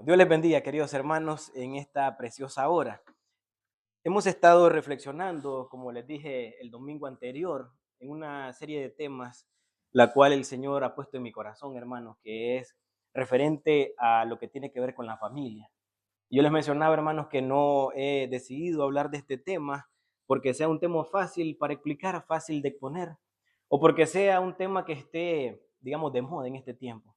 Dios les bendiga, queridos hermanos, en esta preciosa hora. Hemos estado reflexionando, como les dije el domingo anterior, en una serie de temas, la cual el Señor ha puesto en mi corazón, hermanos, que es referente a lo que tiene que ver con la familia. Yo les mencionaba, hermanos, que no he decidido hablar de este tema porque sea un tema fácil para explicar, fácil de exponer, o porque sea un tema que esté, digamos, de moda en este tiempo,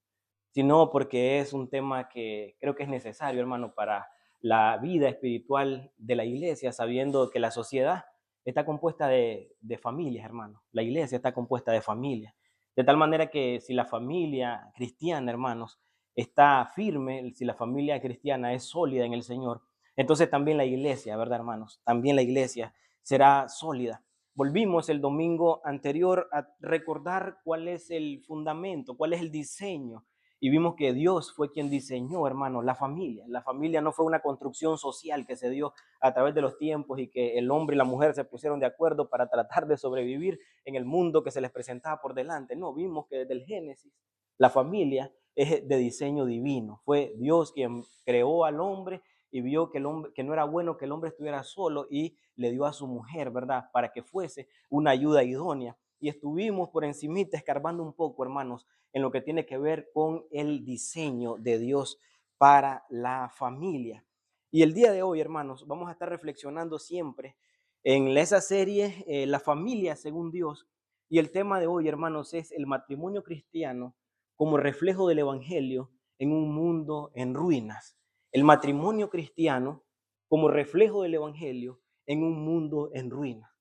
sino porque es un tema que creo que es necesario, hermano, para la vida espiritual de la iglesia, sabiendo que la sociedad está compuesta de familias, hermano. La iglesia está compuesta de familias. De tal manera que si la familia cristiana, hermanos, está firme, si la familia cristiana es sólida en el Señor, entonces también la iglesia, ¿verdad, hermanos? También la iglesia será sólida. Volvimos el domingo anterior a recordar cuál es el fundamento, cuál es el diseño, y vimos que Dios fue quien diseñó, hermano, la familia. La familia no fue una construcción social que se dio a través de los tiempos y que el hombre y la mujer se pusieron de acuerdo para tratar de sobrevivir en el mundo que se les presentaba por delante. No, vimos que desde el Génesis la familia es de diseño divino. Fue Dios quien creó al hombre y vio que el hombre, que no era bueno que el hombre estuviera solo, y le dio a su mujer, ¿verdad? Para que fuese una ayuda idónea. Y estuvimos por encimita escarbando un poco, hermanos, en lo que tiene que ver con el diseño de Dios para la familia. Y el día de hoy, hermanos, vamos a estar reflexionando siempre en esa serie, La familia según Dios. Y el tema de hoy, hermanos, es el matrimonio cristiano como reflejo del evangelio en un mundo en ruinas. El matrimonio cristiano como reflejo del evangelio en un mundo en ruinas.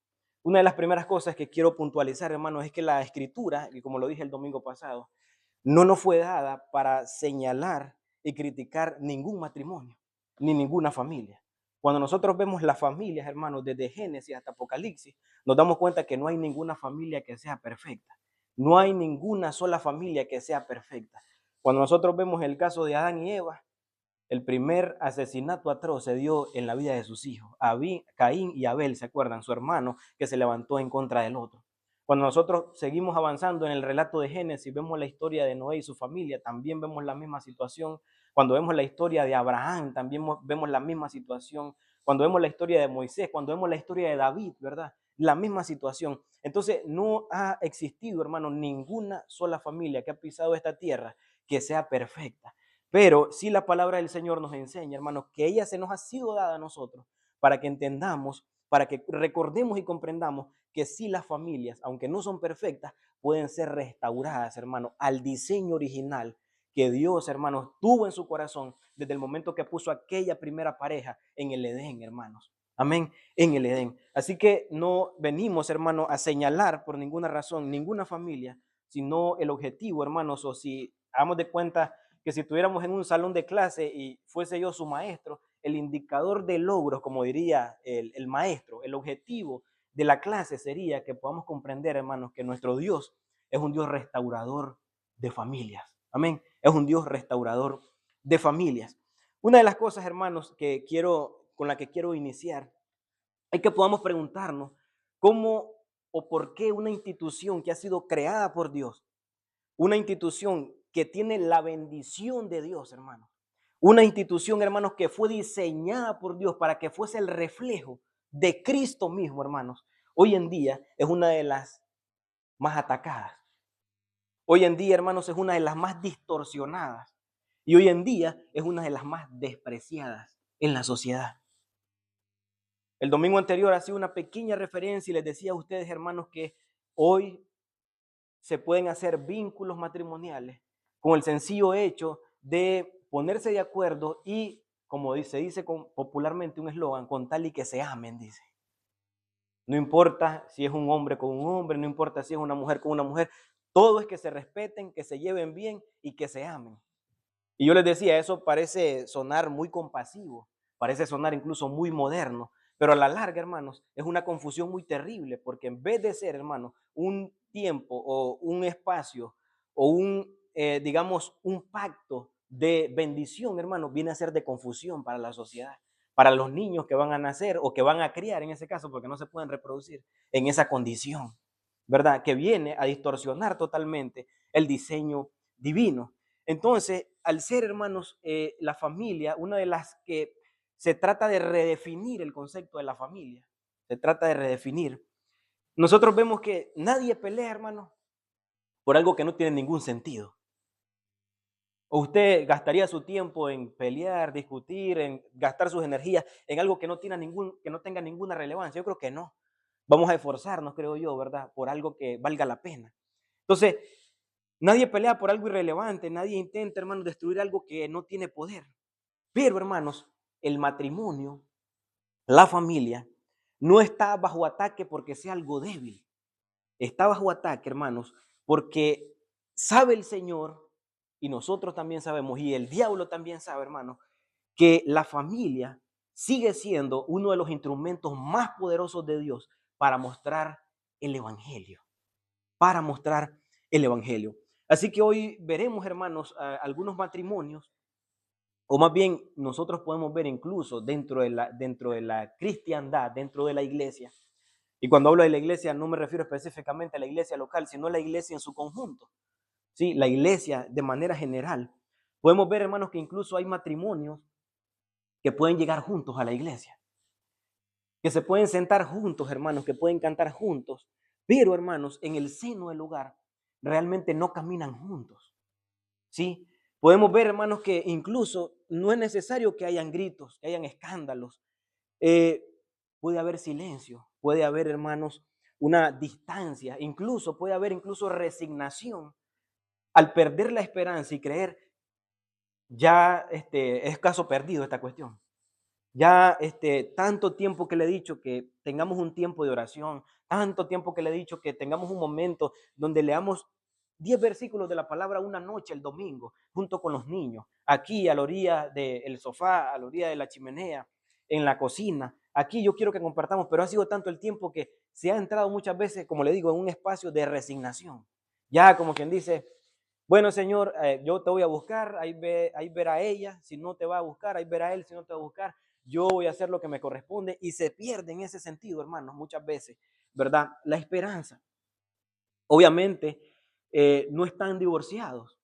Una de las primeras cosas que quiero puntualizar, hermanos, es que la escritura, y como lo dije el domingo pasado, no nos fue dada para señalar y criticar ningún matrimonio, ni ninguna familia. Cuando nosotros vemos las familias, hermanos, desde Génesis hasta Apocalipsis, nos damos cuenta que no hay ninguna familia que sea perfecta. No hay ninguna sola familia que sea perfecta. Cuando nosotros vemos el caso de Adán y Eva, el primer asesinato atroz se dio en la vida de sus hijos. Caín y Abel, ¿se acuerdan? Su hermano que se levantó en contra del otro. Cuando nosotros seguimos avanzando en el relato de Génesis, vemos la historia de Noé y su familia, también vemos la misma situación. Cuando vemos la historia de Abraham, también vemos la misma situación. Cuando vemos la historia de Moisés, cuando vemos la historia de David, ¿verdad? La misma situación. Entonces, no ha existido, hermano, ninguna sola familia que ha pisado esta tierra que sea perfecta. Pero sí la palabra del Señor nos enseña, hermanos, que ella se nos ha sido dada a nosotros para que entendamos, para que recordemos y comprendamos que sí las familias, aunque no son perfectas, pueden ser restauradas, hermanos, al diseño original que Dios, hermanos, tuvo en su corazón desde el momento que puso aquella primera pareja en el Edén, hermanos. Amén, en el Edén. Así que no venimos, hermanos, a señalar por ninguna razón ninguna familia, sino el objetivo, hermanos, o si hagamos de cuenta que si estuviéramos en un salón de clase y fuese yo su maestro, el indicador de logros, como diría el maestro, el objetivo de la clase sería que podamos comprender, hermanos, que nuestro Dios es un Dios restaurador de familias. Amén. Es un Dios restaurador de familias. Una de las cosas, hermanos, con la que quiero iniciar, es que podamos preguntarnos cómo o por qué una institución que ha sido creada por Dios, una institución que tiene la bendición de Dios, hermanos. Una institución, hermanos, que fue diseñada por Dios para que fuese el reflejo de Cristo mismo, hermanos. Hoy en día es una de las más atacadas. Hoy en día, hermanos, es una de las más distorsionadas. Y hoy en día es una de las más despreciadas en la sociedad. El domingo anterior hacía una pequeña referencia y les decía a ustedes, hermanos, que hoy se pueden hacer vínculos matrimoniales con el sencillo hecho de ponerse de acuerdo y, como se dice popularmente un eslogan, con tal y que se amen, dice. No importa si es un hombre con un hombre, no importa si es una mujer con una mujer, todo es que se respeten, que se lleven bien y que se amen. Y yo les decía, eso parece sonar muy compasivo, parece sonar incluso muy moderno, pero a la larga, hermanos, es una confusión muy terrible, porque en vez de ser, hermanos, un tiempo o un espacio o digamos, un pacto de bendición, hermanos, viene a ser de confusión para la sociedad, para los niños que van a nacer o que van a criar en ese caso, porque no se pueden reproducir en esa condición, ¿verdad? Que viene a distorsionar totalmente el diseño divino. Entonces, al ser, hermanos, la familia, una de las que se trata de redefinir el concepto de la familia, se trata de redefinir. Nosotros vemos que nadie pelea, hermano, por algo que no tiene ningún sentido. ¿O usted gastaría su tiempo en pelear, discutir, en gastar sus energías en algo que que no tenga ninguna relevancia? Yo creo que no. Vamos a esforzarnos, creo yo, ¿verdad? Por algo que valga la pena. Entonces, nadie pelea por algo irrelevante, nadie intenta, hermanos, destruir algo que no tiene poder. Pero, hermanos, el matrimonio, la familia, no está bajo ataque porque sea algo débil. Está bajo ataque, hermanos, porque sabe el Señor, y nosotros también sabemos, y el diablo también sabe, hermano, que la familia sigue siendo uno de los instrumentos más poderosos de Dios para mostrar el Evangelio, para mostrar el Evangelio. Así que hoy veremos, hermanos, algunos matrimonios, o más bien nosotros podemos ver incluso dentro de la cristiandad, dentro de la iglesia. Y cuando hablo de la iglesia no me refiero específicamente a la iglesia local, sino a la iglesia en su conjunto. Sí, la iglesia de manera general. Podemos ver, hermanos, que incluso hay matrimonios que pueden llegar juntos a la iglesia, que se pueden sentar juntos, hermanos, que pueden cantar juntos, pero, hermanos, en el seno del hogar realmente no caminan juntos. ¿Sí? Podemos ver, hermanos, que incluso no es necesario que hayan gritos, que hayan escándalos. Eh, Puede haber silencio, puede haber, hermanos, una distancia, incluso puede haber incluso resignación al perder la esperanza y creer ya es caso perdido esta cuestión. Ya tanto tiempo que le he dicho que tengamos un tiempo de oración, tanto tiempo que le he dicho que tengamos un momento donde leamos 10 versículos de la palabra una noche el domingo, junto con los niños, aquí a la orilla del sofá, a la orilla de la chimenea, en la cocina. Aquí yo quiero que compartamos, pero ha sido tanto el tiempo que se ha entrado muchas veces, como le digo, en un espacio de resignación. Ya como quien dice, bueno, Señor, yo te voy a buscar, ahí verá ella, si no te va a buscar, ahí verá él, si no te va a buscar, yo voy a hacer lo que me corresponde y se pierde en ese sentido, hermanos, muchas veces, ¿verdad? La esperanza. Obviamente, no están divorciados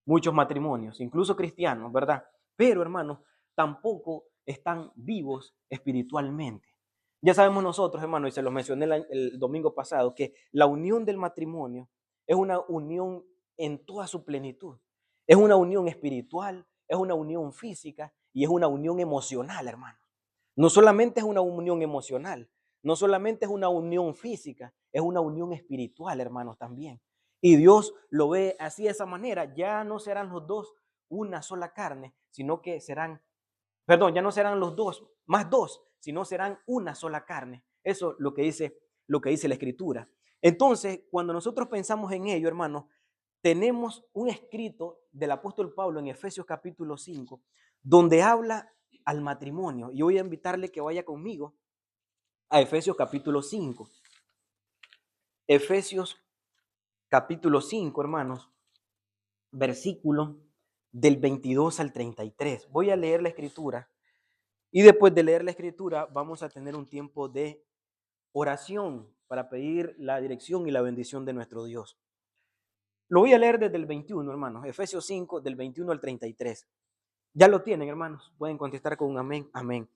muchos matrimonios, incluso cristianos, ¿verdad? Pero, hermanos, tampoco están vivos espiritualmente. Ya sabemos nosotros, hermanos, y se lo mencioné el domingo pasado, que la unión del matrimonio es una unión en toda su plenitud. Es una unión espiritual, es una unión física y es una unión emocional, hermano. No solamente es una unión emocional, no solamente es una unión física, es una unión espiritual, hermanos, también. Y Dios lo ve así de esa manera. Ya no serán los dos una sola carne, sino que serán, perdón, ya no serán los dos más dos, sino serán una sola carne. Eso es lo que dice la Escritura. Entonces, cuando nosotros pensamos en ello, hermanos, tenemos un escrito del apóstol Pablo en Efesios capítulo 5, donde habla al matrimonio. Y voy a invitarle que vaya conmigo a Efesios capítulo 5. Efesios capítulo 5, hermanos, versículo del 22 al 33. Voy a leer la escritura y después de leer la escritura vamos a tener un tiempo de oración para pedir la dirección y la bendición de nuestro Dios. Lo voy a leer desde el 21, hermanos, Efesios 5, del 21 al 33. Ya lo tienen, hermanos. Pueden contestar con un amén, amén.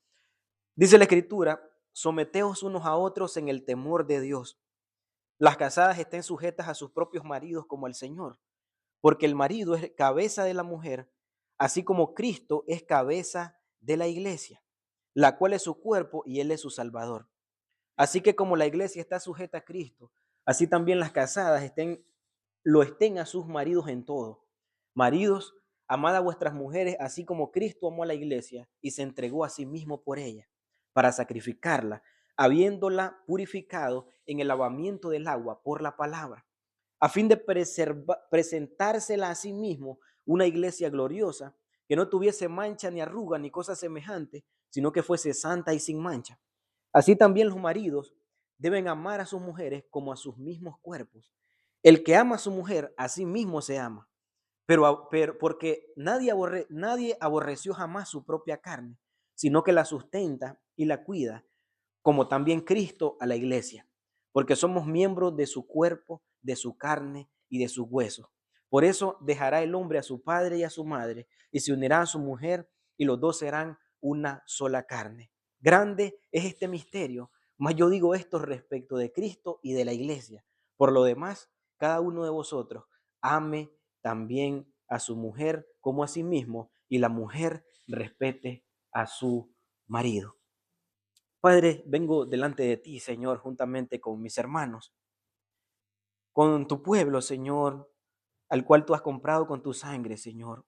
Dice la escritura, someteos unos a otros en el temor de Dios. Las casadas estén sujetas a sus propios maridos como al Señor, porque el marido es cabeza de la mujer, así como Cristo es cabeza de la iglesia, la cual es su cuerpo y él es su salvador. Así que como la iglesia está sujeta a Cristo, así también las casadas lo estén a sus maridos en todo. Maridos, amad a vuestras mujeres, así como Cristo amó a la iglesia y se entregó a sí mismo por ella, para sacrificarla, habiéndola purificado en el lavamiento del agua por la palabra, a fin de presentársela a sí mismo una iglesia gloriosa, que no tuviese mancha ni arruga ni cosa semejante, sino que fuese santa y sin mancha. Así también los maridos deben amar a sus mujeres como a sus mismos cuerpos. El que ama a su mujer, a sí mismo se ama, pero porque nadie aborreció jamás su propia carne, sino que la sustenta y la cuida, como también Cristo a la iglesia, porque somos miembros de su cuerpo, de su carne y de sus huesos. Por eso dejará el hombre a su padre y a su madre, y se unirá a su mujer, y los dos serán una sola carne. Grande es este misterio, mas yo digo esto respecto de Cristo y de la iglesia. Por lo demás, cada uno de vosotros ame también a su mujer como a sí mismo, y la mujer respete a su marido. Padre, vengo delante de ti, Señor, juntamente con mis hermanos, con tu pueblo, Señor, al cual tú has comprado con tu sangre, Señor.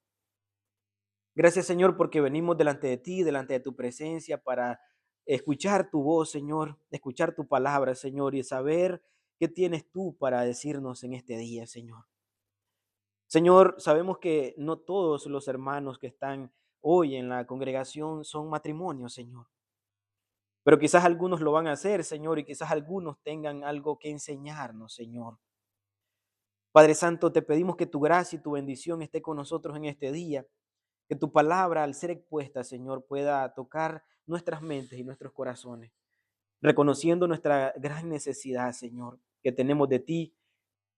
Gracias, Señor, porque venimos delante de ti, delante de tu presencia, para escuchar tu voz, Señor, escuchar tu palabra, Señor, y saber qué tienes tú para decirnos en este día, Señor. Señor, sabemos que no todos los hermanos que están hoy en la congregación son matrimonios, Señor. Pero quizás algunos lo van a hacer, Señor, y quizás algunos tengan algo que enseñarnos, Señor. Padre Santo, te pedimos que tu gracia y tu bendición esté con nosotros en este día, que tu palabra, al ser expuesta, Señor, pueda tocar nuestras mentes y nuestros corazones, reconociendo nuestra gran necesidad, Señor, que tenemos de ti,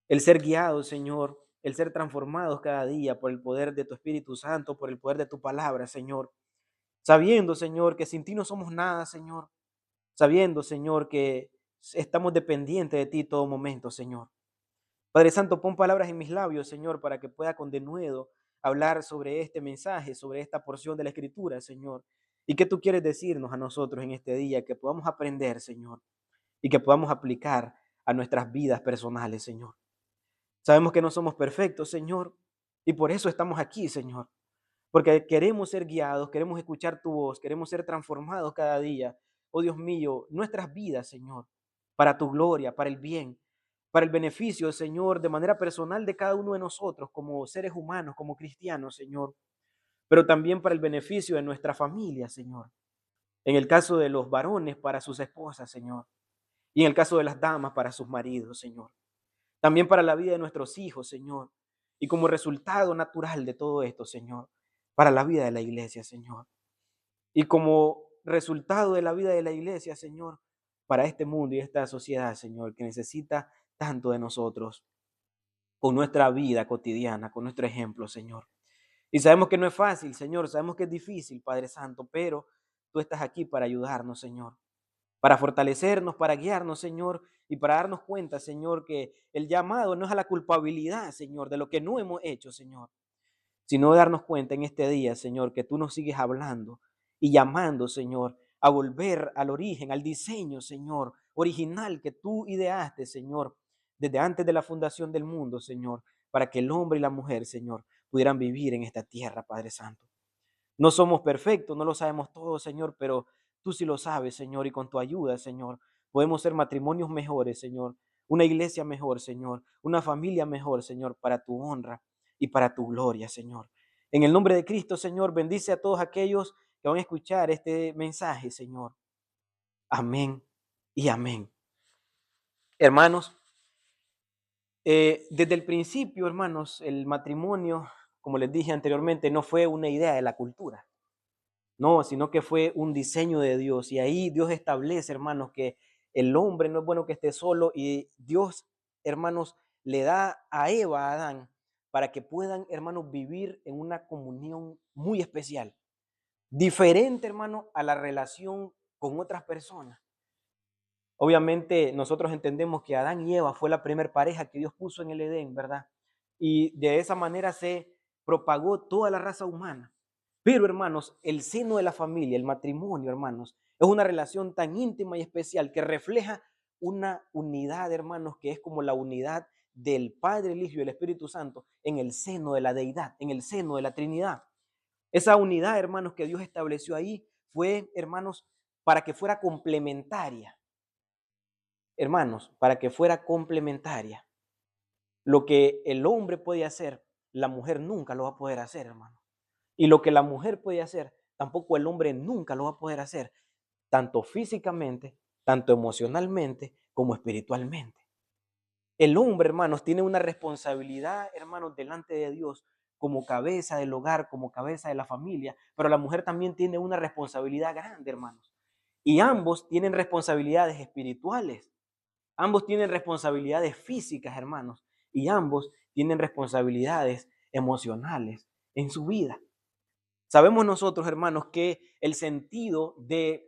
el ser guiados, Señor, el ser transformados cada día por el poder de tu Espíritu Santo, por el poder de tu palabra, Señor, sabiendo, Señor, que sin ti no somos nada, Señor, sabiendo, Señor, que estamos dependientes de ti todo momento, Señor. Padre Santo, pon palabras en mis labios, Señor, para que pueda con denuedo hablar sobre este mensaje, sobre esta porción de la Escritura, Señor. ¿Y qué tú quieres decirnos a nosotros en este día? Que podamos aprender, Señor, y que podamos aplicar a nuestras vidas personales, Señor. Sabemos que no somos perfectos, Señor, y por eso estamos aquí, Señor. Porque queremos ser guiados, queremos escuchar tu voz, queremos ser transformados cada día. Oh Dios mío, nuestras vidas, Señor, para tu gloria, para el bien, para el beneficio, Señor, de manera personal de cada uno de nosotros como seres humanos, como cristianos, Señor, pero también para el beneficio de nuestra familia, Señor. En el caso de los varones, para sus esposas, Señor. Y en el caso de las damas, para sus maridos, Señor. También para la vida de nuestros hijos, Señor. Y como resultado natural de todo esto, Señor, para la vida de la iglesia, Señor. Y como resultado de la vida de la iglesia, Señor, para este mundo y esta sociedad, Señor, que necesita tanto de nosotros, con nuestra vida cotidiana, con nuestro ejemplo, Señor. Y sabemos que no es fácil, Señor, sabemos que es difícil, Padre Santo, pero tú estás aquí para ayudarnos, Señor, para fortalecernos, para guiarnos, Señor, y para darnos cuenta, Señor, que el llamado no es a la culpabilidad, Señor, de lo que no hemos hecho, Señor, sino darnos cuenta en este día, Señor, que tú nos sigues hablando y llamando, Señor, a volver al origen, al diseño, Señor, original que tú ideaste, Señor, desde antes de la fundación del mundo, Señor, para que el hombre y la mujer, Señor, pudieran vivir en esta tierra, Padre Santo. No somos perfectos, no lo sabemos todo, Señor, pero tú sí lo sabes, Señor, y con tu ayuda, Señor, podemos ser matrimonios mejores, Señor, una iglesia mejor, Señor, una familia mejor, Señor, para tu honra y para tu gloria, Señor. En el nombre de Cristo, Señor, bendice a todos aquellos que van a escuchar este mensaje, Señor. Amén y amén. Hermanos, desde el principio, hermanos, el matrimonio, como les dije anteriormente, no fue una idea de la cultura. No, sino que fue un diseño de Dios. Y ahí Dios establece, hermanos, que el hombre no es bueno que esté solo. Y Dios, hermanos, le da a Eva, a Adán, para que puedan, hermanos, vivir en una comunión muy especial. Diferente, hermano, a la relación con otras personas. Obviamente, nosotros entendemos que Adán y Eva fue la primera pareja que Dios puso en el Edén, ¿verdad? Y de esa manera se propagó toda la raza humana. Pero, hermanos, el seno de la familia, el matrimonio, hermanos, es una relación tan íntima y especial que refleja una unidad, hermanos, que es como la unidad del Padre, el Hijo y el Espíritu Santo en el seno de la deidad, en el seno de la Trinidad. Esa unidad, hermanos, que Dios estableció ahí fue, hermanos, para que fuera complementaria. Hermanos, para que fuera complementaria. Lo que el hombre puede hacer, la mujer nunca lo va a poder hacer, hermano. Y lo que la mujer puede hacer, tampoco el hombre nunca lo va a poder hacer, tanto físicamente, tanto emocionalmente, como espiritualmente. El hombre, hermanos, tiene una responsabilidad, hermanos, delante de Dios, como cabeza del hogar, como cabeza de la familia, pero la mujer también tiene una responsabilidad grande, hermanos. Y ambos tienen responsabilidades espirituales. Ambos tienen responsabilidades físicas, hermanos, y ambos tienen responsabilidades emocionales en su vida. Sabemos nosotros, hermanos, que el sentido de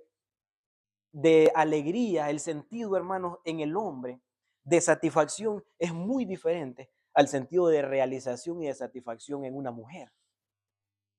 alegría, el sentido, hermanos, en el hombre de satisfacción es muy diferente al sentido de realización y de satisfacción en una mujer.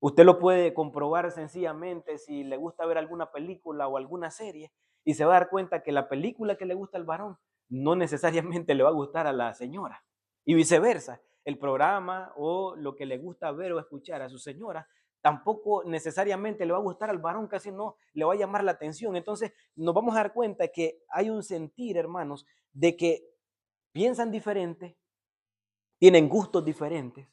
Usted lo puede comprobar sencillamente si le gusta ver alguna película o alguna serie y se va a dar cuenta que la película que le gusta al varón no necesariamente le va a gustar a la señora. Y viceversa, el programa o lo que le gusta ver o escuchar a su señora tampoco necesariamente le va a gustar al varón, casi no le va a llamar la atención. Entonces nos vamos a dar cuenta que hay un sentir, hermanos, de que piensan diferente, tienen gustos diferentes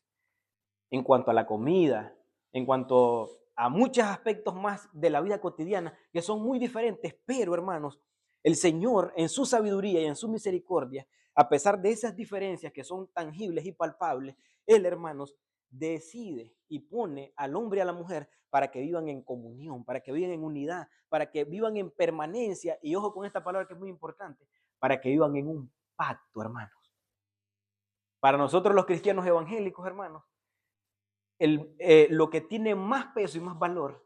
en cuanto a la comida, en cuanto a muchos aspectos más de la vida cotidiana que son muy diferentes, pero hermanos, el Señor en su sabiduría y en su misericordia, a pesar de esas diferencias que son tangibles y palpables, Él, hermanos, decide y pone al hombre y a la mujer para que vivan en comunión, para que vivan en unidad, para que vivan en permanencia, y ojo con esta palabra que es muy importante, para que vivan en un pacto, hermanos. Para nosotros los cristianos evangélicos, hermanos, lo que tiene más peso y más valor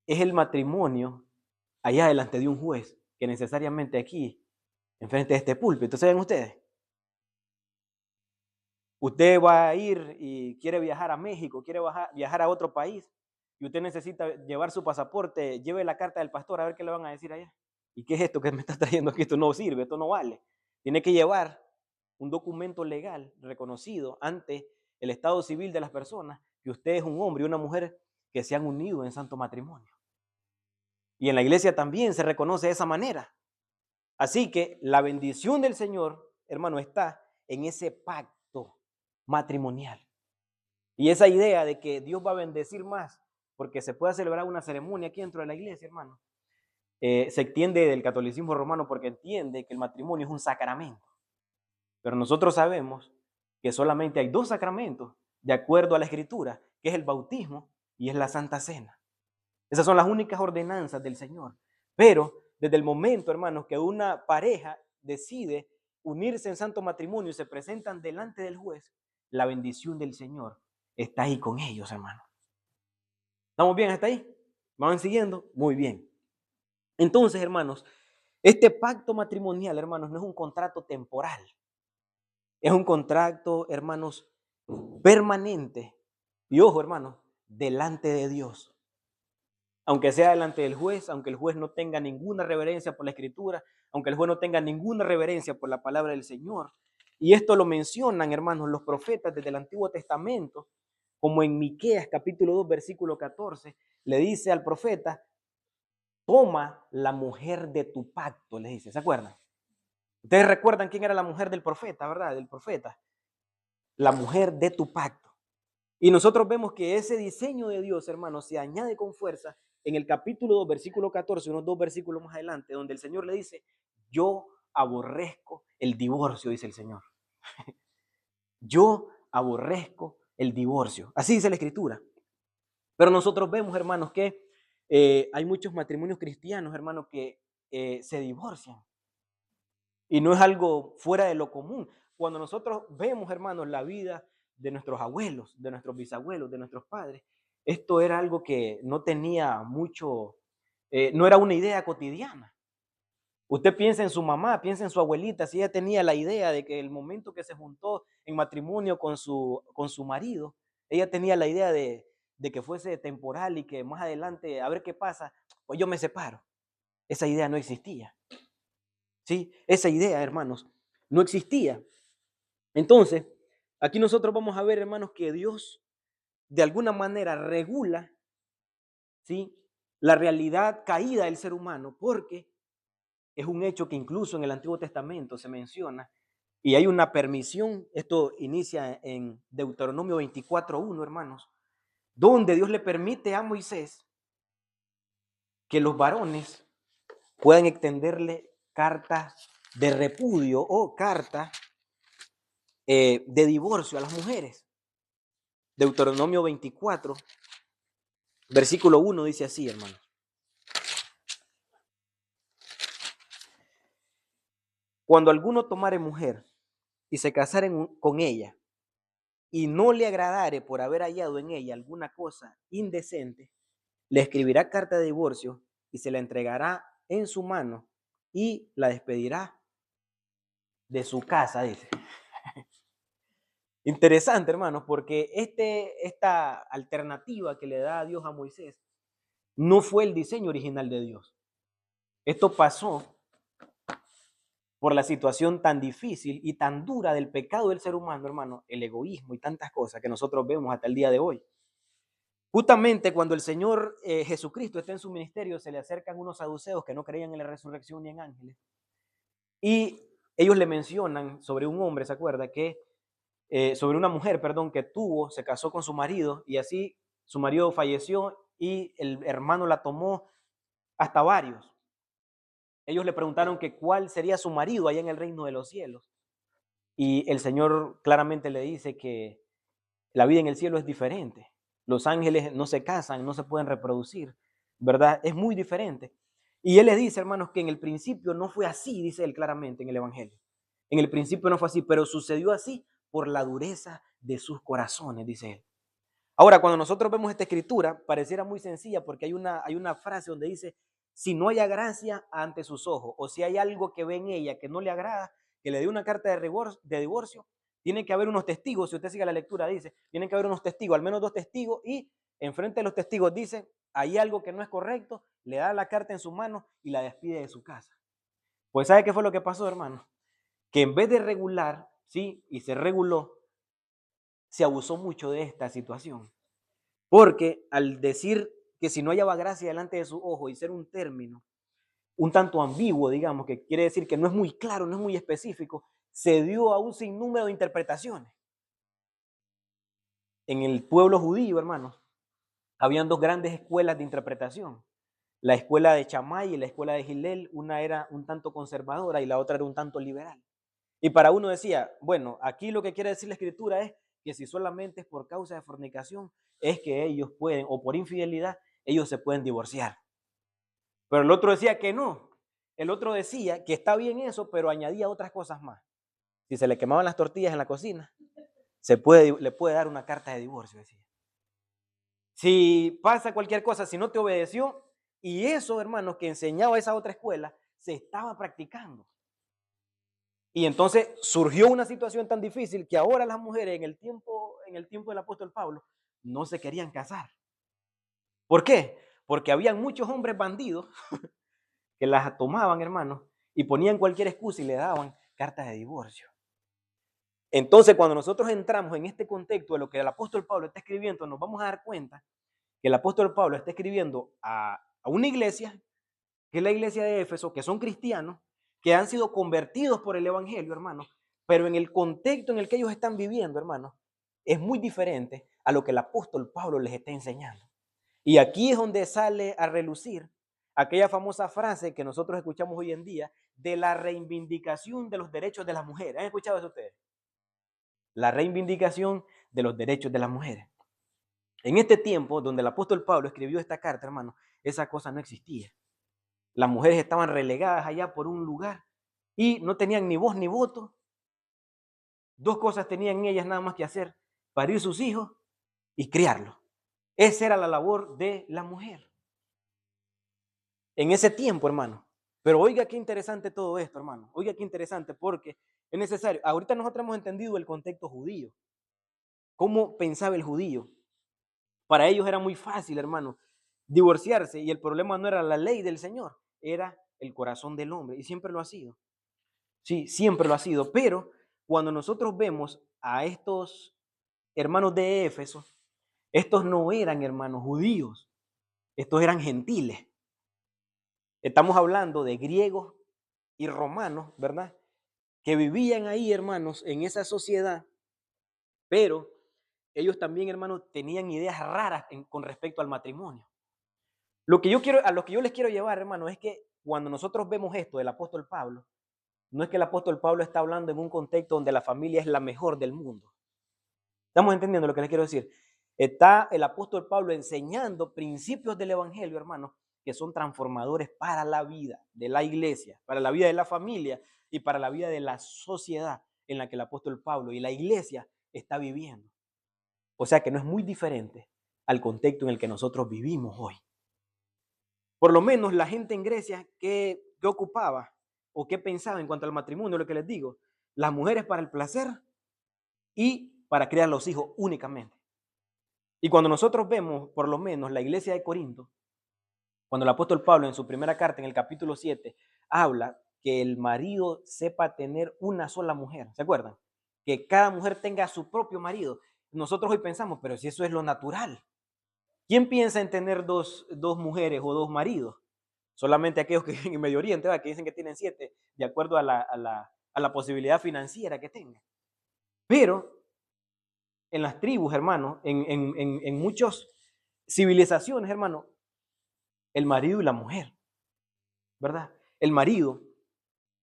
es el matrimonio allá delante de un juez, que necesariamente aquí, enfrente de este púlpito. ¿Saben ustedes? Usted va a ir y quiere viajar a México, quiere viajar a otro país, y usted necesita llevar su pasaporte, lleve la carta del pastor a ver qué le van a decir allá. ¿Y qué es esto que me está trayendo aquí? Esto no sirve, esto no vale. Tiene que llevar un documento legal reconocido ante el estado civil de las personas que usted es un hombre y una mujer que se han unido en santo matrimonio. Y en la iglesia también se reconoce de esa manera. Así que la bendición del Señor, hermano, está en ese pacto matrimonial. Y esa idea de que Dios va a bendecir más porque se pueda celebrar una ceremonia aquí dentro de la iglesia, hermano, se extiende del catolicismo romano porque entiende que el matrimonio es un sacramento. Pero nosotros sabemos que solamente hay dos sacramentos de acuerdo a la Escritura, que es el bautismo y es la Santa Cena. Esas son las únicas ordenanzas del Señor. Pero desde el momento, hermanos, que una pareja decide unirse en santo matrimonio y se presentan delante del juez, la bendición del Señor está ahí con ellos, hermanos. ¿Estamos bien hasta ahí? ¿Van siguiendo? Muy bien. Entonces, hermanos, este pacto matrimonial, hermanos, no es un contrato temporal. Es un contrato, hermanos, permanente. Y ojo, hermanos, delante de Dios. Aunque sea delante del juez, aunque el juez no tenga ninguna reverencia por la Escritura, aunque el juez no tenga ninguna reverencia por la palabra del Señor. Y esto lo mencionan, hermanos, los profetas desde el Antiguo Testamento, como en Miqueas capítulo 2, versículo 14, le dice al profeta, toma la mujer de tu pacto, le dice, ¿se acuerdan? Ustedes recuerdan quién era la mujer del profeta, ¿verdad? Del profeta. La mujer de tu pacto. Y nosotros vemos que ese diseño de Dios, hermanos, se añade con fuerza en el capítulo 2, versículo 14, unos dos versículos más adelante, donde el Señor le dice, yo aborrezco el divorcio, dice el Señor. Yo aborrezco el divorcio. Así dice la Escritura. Pero nosotros vemos, hermanos, que hay muchos matrimonios cristianos, hermanos, que se divorcian. Y no es algo fuera de lo común. Cuando nosotros vemos, hermanos, la vida de nuestros abuelos, de nuestros bisabuelos, de nuestros padres, esto era algo que no tenía mucho, no era una idea cotidiana. Usted piensa en su mamá, piensa en su abuelita, si ella tenía la idea de que el momento que se juntó en matrimonio con su marido, ella tenía la idea de que fuese temporal y que más adelante, a ver qué pasa, pues yo me separo. Esa idea no existía. ¿Sí? Esa idea, hermanos, no existía. Entonces, aquí nosotros vamos a ver, hermanos, que Dios de alguna manera regula, ¿sí?, la realidad caída del ser humano, porque es un hecho que incluso en el Antiguo Testamento se menciona y hay una permisión. Esto inicia en Deuteronomio 24:1, hermanos, donde Dios le permite a Moisés que los varones puedan extenderle cartas de repudio o cartas de divorcio a las mujeres. Deuteronomio 24, versículo 1 dice así, hermano. Cuando alguno tomare mujer y se casare con ella, y no le agradare por haber hallado en ella alguna cosa indecente, le escribirá carta de divorcio y se la entregará en su mano y la despedirá de su casa, dice. Interesante, hermanos, porque esta alternativa que le da Dios a Moisés no fue el diseño original de Dios. Esto pasó por la situación tan difícil y tan dura del pecado del ser humano, hermano, el egoísmo y tantas cosas que nosotros vemos hasta el día de hoy. Justamente cuando el Señor Jesucristo está en su ministerio, se le acercan unos saduceos que no creían en la resurrección ni en ángeles. Y ellos le mencionan sobre un hombre, ¿se acuerda? Sobre una mujer, perdón, que se casó con su marido y así su marido falleció y el hermano la tomó hasta varios. Ellos le preguntaron que cuál sería su marido allá en el reino de los cielos. Y el Señor claramente le dice que la vida en el cielo es diferente. Los ángeles no se casan, no se pueden reproducir, ¿verdad? Es muy diferente. Y él les dice, hermanos, que en el principio no fue así, dice él claramente en el Evangelio. En el principio no fue así, pero sucedió así por la dureza de sus corazones, dice él. Ahora, cuando nosotros vemos esta escritura, pareciera muy sencilla porque hay una frase donde dice, si no haya gracia ante sus ojos, o si hay algo que ve en ella que no le agrada, que le dé una carta de divorcio, tiene que haber unos testigos. Si usted sigue la lectura, dice, tienen que haber unos testigos, al menos 2 testigos, y enfrente de los testigos dice, hay algo que no es correcto, le da la carta en su mano y la despide de su casa. Pues ¿sabe qué fue lo que pasó, hermano? Que en vez de regular, ¿sí? Y se reguló, se abusó mucho de esta situación. Porque al decir que si no hallaba gracia delante de su ojo y ser un término un tanto ambiguo, digamos, que quiere decir que no es muy claro, no es muy específico, se dio a un sinnúmero de interpretaciones. En el pueblo judío, hermanos, habían 2 grandes escuelas de interpretación. La escuela de Shammai y la escuela de Hillel, una era un tanto conservadora y la otra era un tanto liberal. Y para uno decía, bueno, aquí lo que quiere decir la escritura es que si solamente es por causa de fornicación, es que ellos pueden, o por infidelidad, ellos se pueden divorciar. Pero el otro decía que no. El otro decía que está bien eso, pero añadía otras cosas más. Si se le quemaban las tortillas en la cocina, le puede dar una carta de divorcio, decía. Si pasa cualquier cosa, si no te obedeció, y eso, hermanos, que enseñaba esa otra escuela, se estaba practicando. Y entonces surgió una situación tan difícil que ahora las mujeres en el tiempo del apóstol Pablo no se querían casar. ¿Por qué? Porque habían muchos hombres bandidos que las tomaban, hermanos, y ponían cualquier excusa y le daban cartas de divorcio. Entonces, cuando nosotros entramos en este contexto de lo que el apóstol Pablo está escribiendo, nos vamos a dar cuenta que el apóstol Pablo está escribiendo a una iglesia, que es la iglesia de Éfeso, que son cristianos, que han sido convertidos por el evangelio, hermanos, pero en el contexto en el que ellos están viviendo, hermanos, es muy diferente a lo que el apóstol Pablo les está enseñando. Y aquí es donde sale a relucir aquella famosa frase que nosotros escuchamos hoy en día de la reivindicación de los derechos de las mujeres. ¿Han escuchado eso ustedes? La reivindicación de los derechos de las mujeres. En este tiempo donde el apóstol Pablo escribió esta carta, hermano, esa cosa no existía. Las mujeres estaban relegadas allá por un lugar y no tenían ni voz ni voto. 2 cosas tenían ellas nada más que hacer: parir sus hijos y criarlos. Esa era la labor de la mujer en ese tiempo, hermano. Pero oiga qué interesante todo esto, hermano. Oiga qué interesante, porque es necesario. Ahorita nosotros hemos entendido el contexto judío. ¿Cómo pensaba el judío? Para ellos era muy fácil, hermano, divorciarse, y el problema no era la ley del Señor, era el corazón del hombre, y siempre lo ha sido. Sí, siempre lo ha sido. Pero cuando nosotros vemos a estos hermanos de Éfeso, estos no eran hermanos judíos, estos eran gentiles. Estamos hablando de griegos y romanos, ¿verdad? Que vivían ahí, hermanos, en esa sociedad, pero ellos también, hermanos, tenían ideas raras con respecto al matrimonio. A lo que yo les quiero llevar, hermano, es que cuando nosotros vemos esto del apóstol Pablo, no es que el apóstol Pablo está hablando en un contexto donde la familia es la mejor del mundo. ¿Estamos entendiendo lo que les quiero decir? Está el apóstol Pablo enseñando principios del evangelio, hermano, que son transformadores para la vida de la iglesia, para la vida de la familia y para la vida de la sociedad en la que el apóstol Pablo y la iglesia está viviendo. O sea que no es muy diferente al contexto en el que nosotros vivimos hoy. Por lo menos la gente en Grecia, ¿qué ocupaba o qué pensaba en cuanto al matrimonio? Lo que les digo, las mujeres para el placer y para criar los hijos únicamente. Y cuando nosotros vemos, por lo menos, la iglesia de Corinto, cuando el apóstol Pablo en su primera carta, en el capítulo 7, habla que el marido sepa tener una sola mujer, ¿se acuerdan? Que cada mujer tenga su propio marido. Nosotros hoy pensamos, pero si eso es lo natural. ¿Quién piensa en tener dos mujeres o dos maridos? Solamente aquellos que viven en Medio Oriente, ¿verdad? Que dicen que tienen 7, de acuerdo a la posibilidad financiera que tengan. Pero en las tribus, hermano, en muchas civilizaciones, hermano, el marido y la mujer, ¿verdad? El marido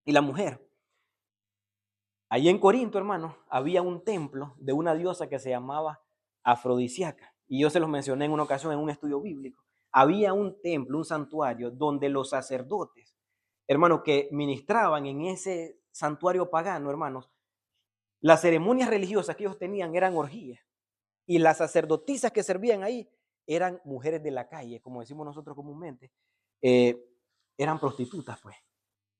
y la mujer. Allí en Corinto, hermano, había un templo de una diosa que se llamaba Afrodisíaca. Y yo se los mencioné en una ocasión en un estudio bíblico. Había un templo, un santuario, donde los sacerdotes, hermanos, que ministraban en ese santuario pagano, hermanos, las ceremonias religiosas que ellos tenían eran orgías. Y las sacerdotisas que servían ahí eran mujeres de la calle, como decimos nosotros comúnmente. Eran prostitutas, pues.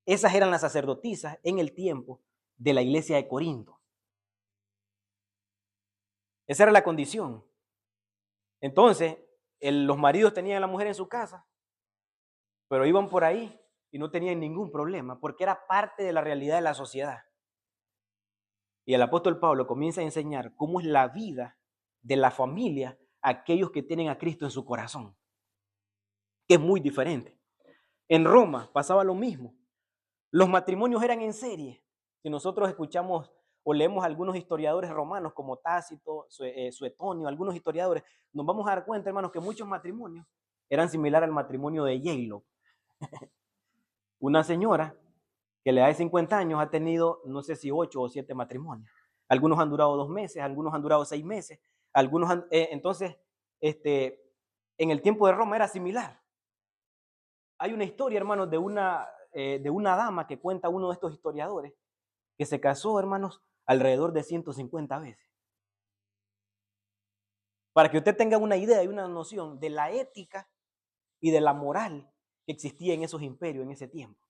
Esas eran las sacerdotisas en el tiempo de la iglesia de Corinto. Esa era la condición. Entonces, los maridos tenían a la mujer en su casa, pero iban por ahí y no tenían ningún problema, porque era parte de la realidad de la sociedad. Y el apóstol Pablo comienza a enseñar cómo es la vida de la familia a aquellos que tienen a Cristo en su corazón, que es muy diferente. En Roma pasaba lo mismo. Los matrimonios eran en serie. Si nosotros escuchamos o leemos a algunos historiadores romanos como Tácito, Suetonio, algunos historiadores, nos vamos a dar cuenta, hermanos, que muchos matrimonios eran similares al matrimonio de J-Lo. Una señora que le da 50 años ha tenido, no sé si 8 o 7 matrimonios. Algunos han durado 2 meses, algunos han durado 6 meses, algunos entonces, en el tiempo de Roma era similar. Hay una historia, hermanos, de una dama que cuenta uno de estos historiadores, que se casó, hermanos, alrededor de 150 veces. Para que usted tenga una idea y una noción de la ética y de la moral que existía en esos imperios en ese tiempo.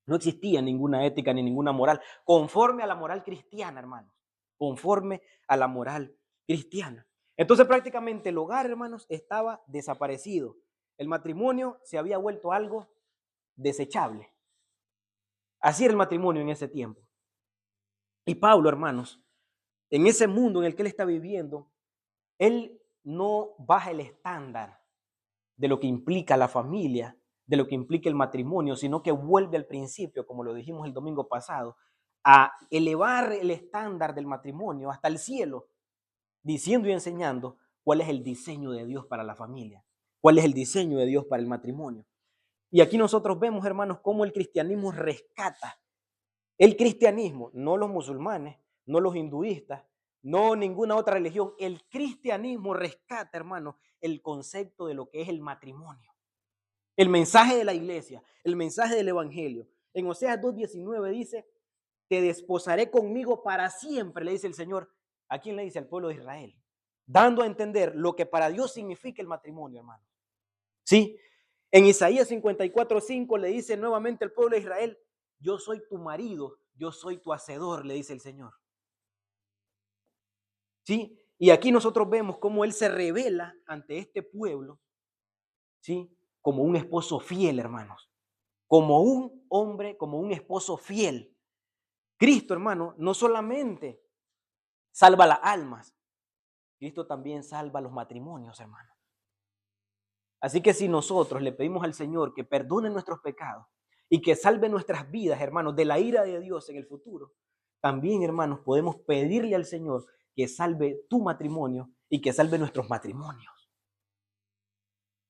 No existía ninguna ética ni ninguna moral conforme a la moral cristiana, hermanos. Conforme a la moral cristiana. Entonces prácticamente el hogar, hermanos, estaba desaparecido. El matrimonio se había vuelto algo desechable. Así era el matrimonio en ese tiempo. Y Pablo, hermanos, en ese mundo en el que él está viviendo, él no baja el estándar de lo que implica la familia, de lo que implica el matrimonio, sino que vuelve al principio, como lo dijimos el domingo pasado, a elevar el estándar del matrimonio hasta el cielo, diciendo y enseñando cuál es el diseño de Dios para la familia, cuál es el diseño de Dios para el matrimonio. Y aquí nosotros vemos, hermanos, cómo el cristianismo rescata. El cristianismo, no los musulmanes, no los hinduistas, no ninguna otra religión. El cristianismo rescata, hermano, el concepto de lo que es el matrimonio. El mensaje de la iglesia, el mensaje del evangelio. En Oseas 2:19 dice, te desposaré conmigo para siempre, le dice el Señor. ¿A quién le dice? Al pueblo de Israel. Dando a entender lo que para Dios significa el matrimonio, hermano. ¿Sí? En Isaías 54:5 le dice nuevamente al pueblo de Israel, yo soy tu marido, yo soy tu hacedor, le dice el Señor. ¿Sí? Y aquí nosotros vemos cómo Él se revela ante este pueblo, ¿sí? Como un esposo fiel, hermanos. Como un hombre, como un esposo fiel. Cristo, hermano, no solamente salva las almas, Cristo también salva los matrimonios, hermano. Así que si nosotros le pedimos al Señor que perdone nuestros pecados y que salve nuestras vidas, hermanos, de la ira de Dios en el futuro, también, hermanos, podemos pedirle al Señor que salve tu matrimonio y que salve nuestros matrimonios.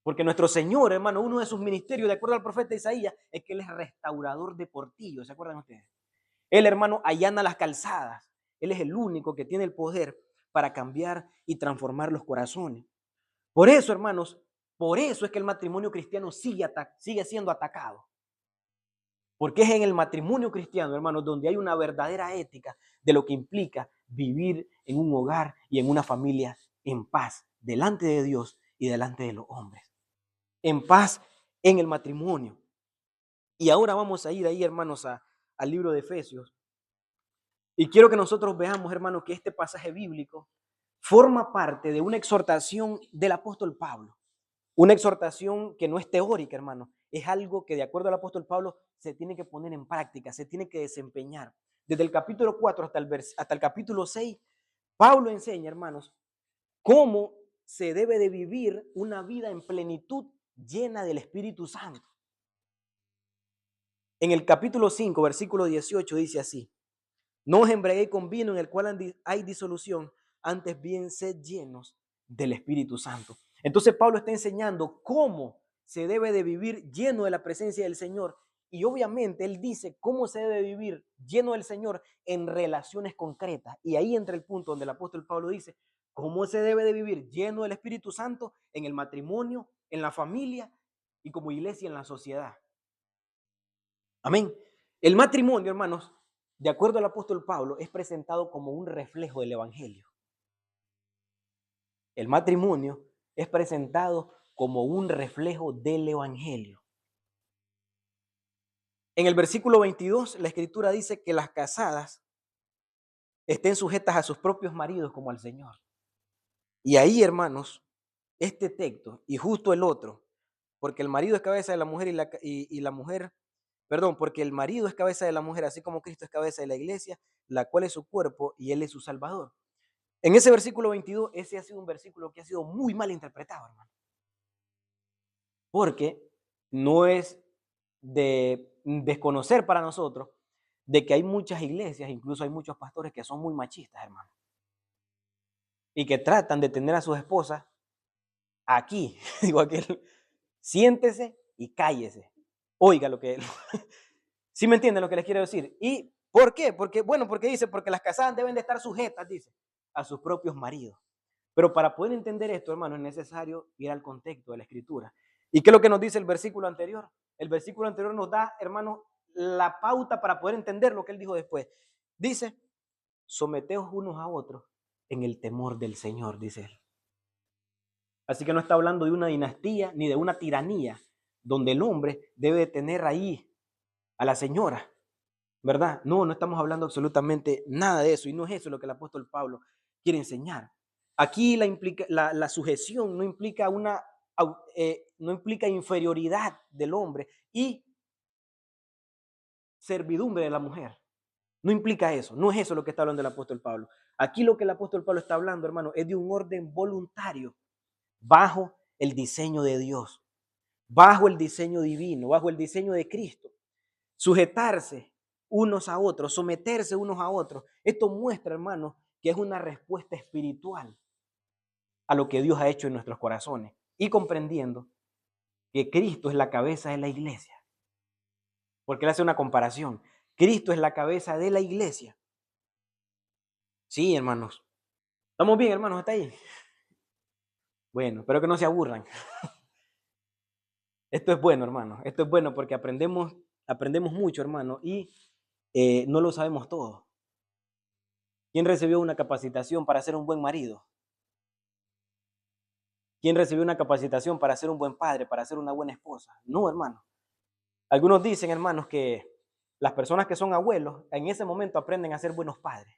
Porque nuestro Señor, hermano, uno de sus ministerios, de acuerdo al profeta Isaías, es que Él es restaurador de portillos. ¿Se acuerdan ustedes? Él, hermano, allana las calzadas. Él es el único que tiene el poder para cambiar y transformar los corazones. Por eso, hermanos, por eso es que el matrimonio cristiano sigue siendo atacado. Porque es en el matrimonio cristiano, hermanos, donde hay una verdadera ética de lo que implica vivir en un hogar y en una familia en paz, delante de Dios y delante de los hombres. En paz en el matrimonio. Y ahora vamos a ir ahí, hermanos, al libro de Efesios. Y quiero que nosotros veamos, hermanos, que este pasaje bíblico forma parte de una exhortación del apóstol Pablo. Una exhortación que no es teórica, hermano. Es algo que, de acuerdo al apóstol Pablo, se tiene que poner en práctica, se tiene que desempeñar. Desde el capítulo 4 hasta el capítulo 6, Pablo enseña, hermanos, cómo se debe de vivir una vida en plenitud llena del Espíritu Santo. En el capítulo 5, versículo 18, dice así: no os embriaguéis con vino en el cual hay disolución, antes bien sed llenos del Espíritu Santo. Entonces Pablo está enseñando cómo se debe de vivir lleno de la presencia del Señor. Y obviamente él dice cómo se debe vivir lleno del Señor en relaciones concretas. Y ahí entra el punto donde el apóstol Pablo dice cómo se debe de vivir lleno del Espíritu Santo en el matrimonio, en la familia y como iglesia en la sociedad. Amén. El matrimonio, hermanos, de acuerdo al apóstol Pablo, es presentado como un reflejo del evangelio. El matrimonio es presentado como un reflejo del evangelio. En el versículo 22, la escritura dice que las casadas estén sujetas a sus propios maridos como al Señor. Y ahí, hermanos, este texto y justo el otro, porque el marido es cabeza de la mujer y la mujer, perdón, porque el marido es cabeza de la mujer, así como Cristo es cabeza de la iglesia, la cual es su cuerpo y él es su salvador. En ese versículo 22, ese ha sido un versículo que ha sido muy mal interpretado, hermano. Porque no es de desconocer para nosotros de que hay muchas iglesias, incluso hay muchos pastores que son muy machistas, hermano. Y que tratan de tener a sus esposas aquí, digo aquel, siéntese y cállese. Oiga lo que... ¿Sí me entienden lo que les quiero decir? ¿Y por qué? Porque dice, porque las casadas deben de estar sujetas, dice, a sus propios maridos. Pero para poder entender esto, hermano, es necesario ir al contexto de la escritura. ¿Y qué es lo que nos dice el versículo anterior? El versículo anterior nos da, hermano, la pauta para poder entender lo que él dijo después. Dice, someteos unos a otros en el temor del Señor, dice él. Así que no está hablando de una dinastía ni de una tiranía, donde el hombre debe tener ahí a la señora, ¿verdad? No, no estamos hablando absolutamente nada de eso, y no es eso lo que el apóstol Pablo quiere enseñar. Aquí la sujeción no implica no implica inferioridad del hombre y servidumbre de la mujer. No implica eso, no es eso lo que está hablando el apóstol Pablo. Aquí lo que el apóstol Pablo está hablando, hermano, es de un orden voluntario bajo el diseño de Dios, bajo el diseño divino, bajo el diseño de Cristo. Sujetarse unos a otros, someterse unos a otros. Esto muestra, hermano, que es una respuesta espiritual a lo que Dios ha hecho en nuestros corazones y comprendiendo que Cristo es la cabeza de la iglesia. Porque él hace una comparación. Cristo es la cabeza de la iglesia. Sí, hermanos. ¿Estamos bien, hermanos? ¿Hasta ahí? Bueno, espero que no se aburran. Esto es bueno, hermano. Esto es bueno porque aprendemos mucho, hermano, y no lo sabemos todo. ¿Quién recibió una capacitación para ser un buen marido? ¿Quién recibió una capacitación para ser un buen padre, para ser una buena esposa? No, hermano. Algunos dicen, hermanos, que las personas que son abuelos en ese momento aprenden a ser buenos padres.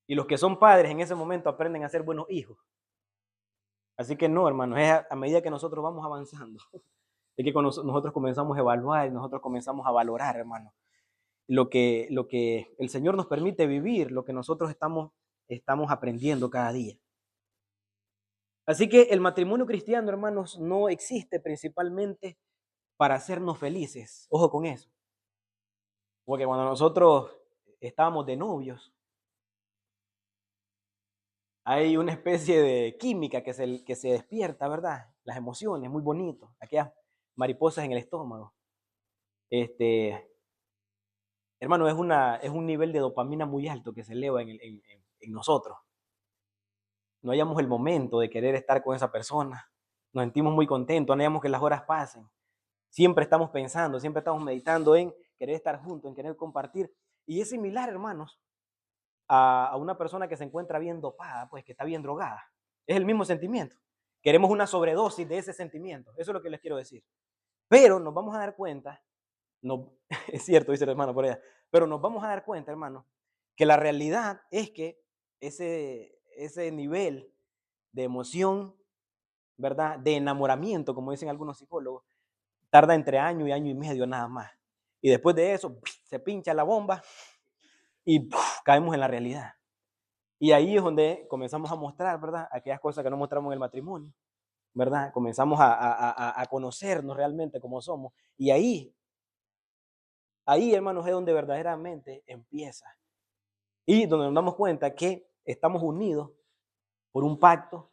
Y los que son padres en ese momento aprenden a ser buenos hijos. Así que no, hermanos, es a medida que nosotros vamos avanzando, es que nosotros comenzamos a evaluar y nosotros comenzamos a valorar, hermano, lo que el Señor nos permite vivir, lo que nosotros estamos aprendiendo cada día. Así que el matrimonio cristiano, hermanos, no existe principalmente para hacernos felices. Ojo con eso. Porque cuando nosotros estábamos de novios, hay una especie de química que se despierta, ¿verdad? Las emociones, muy bonito. Aquellas mariposas en el estómago. Hermano, es un nivel de dopamina muy alto que se eleva en nosotros. No hayamos el momento de querer estar con esa persona. Nos sentimos muy contentos, no hayamos que las horas pasen. Siempre estamos pensando, siempre estamos meditando en querer estar juntos, en querer compartir. Y es similar, hermanos, a una persona que se encuentra bien dopada, pues que está bien drogada. Es el mismo sentimiento. Queremos una sobredosis de ese sentimiento. Eso es lo que les quiero decir. Pero nos vamos a dar cuenta, no, es cierto, dice el hermano por allá, pero nos vamos a dar cuenta, hermano, que la realidad es que ese nivel de emoción, ¿verdad? De enamoramiento, como dicen algunos psicólogos, tarda entre año y año y medio nada más. Y después de eso, se pincha la bomba y caemos en la realidad. Y ahí es donde comenzamos a mostrar, ¿verdad? Aquellas cosas que no mostramos en el matrimonio, ¿verdad? Comenzamos a conocernos realmente como somos. Y ahí, hermanos, es donde verdaderamente empieza. Y donde nos damos cuenta que estamos unidos por un pacto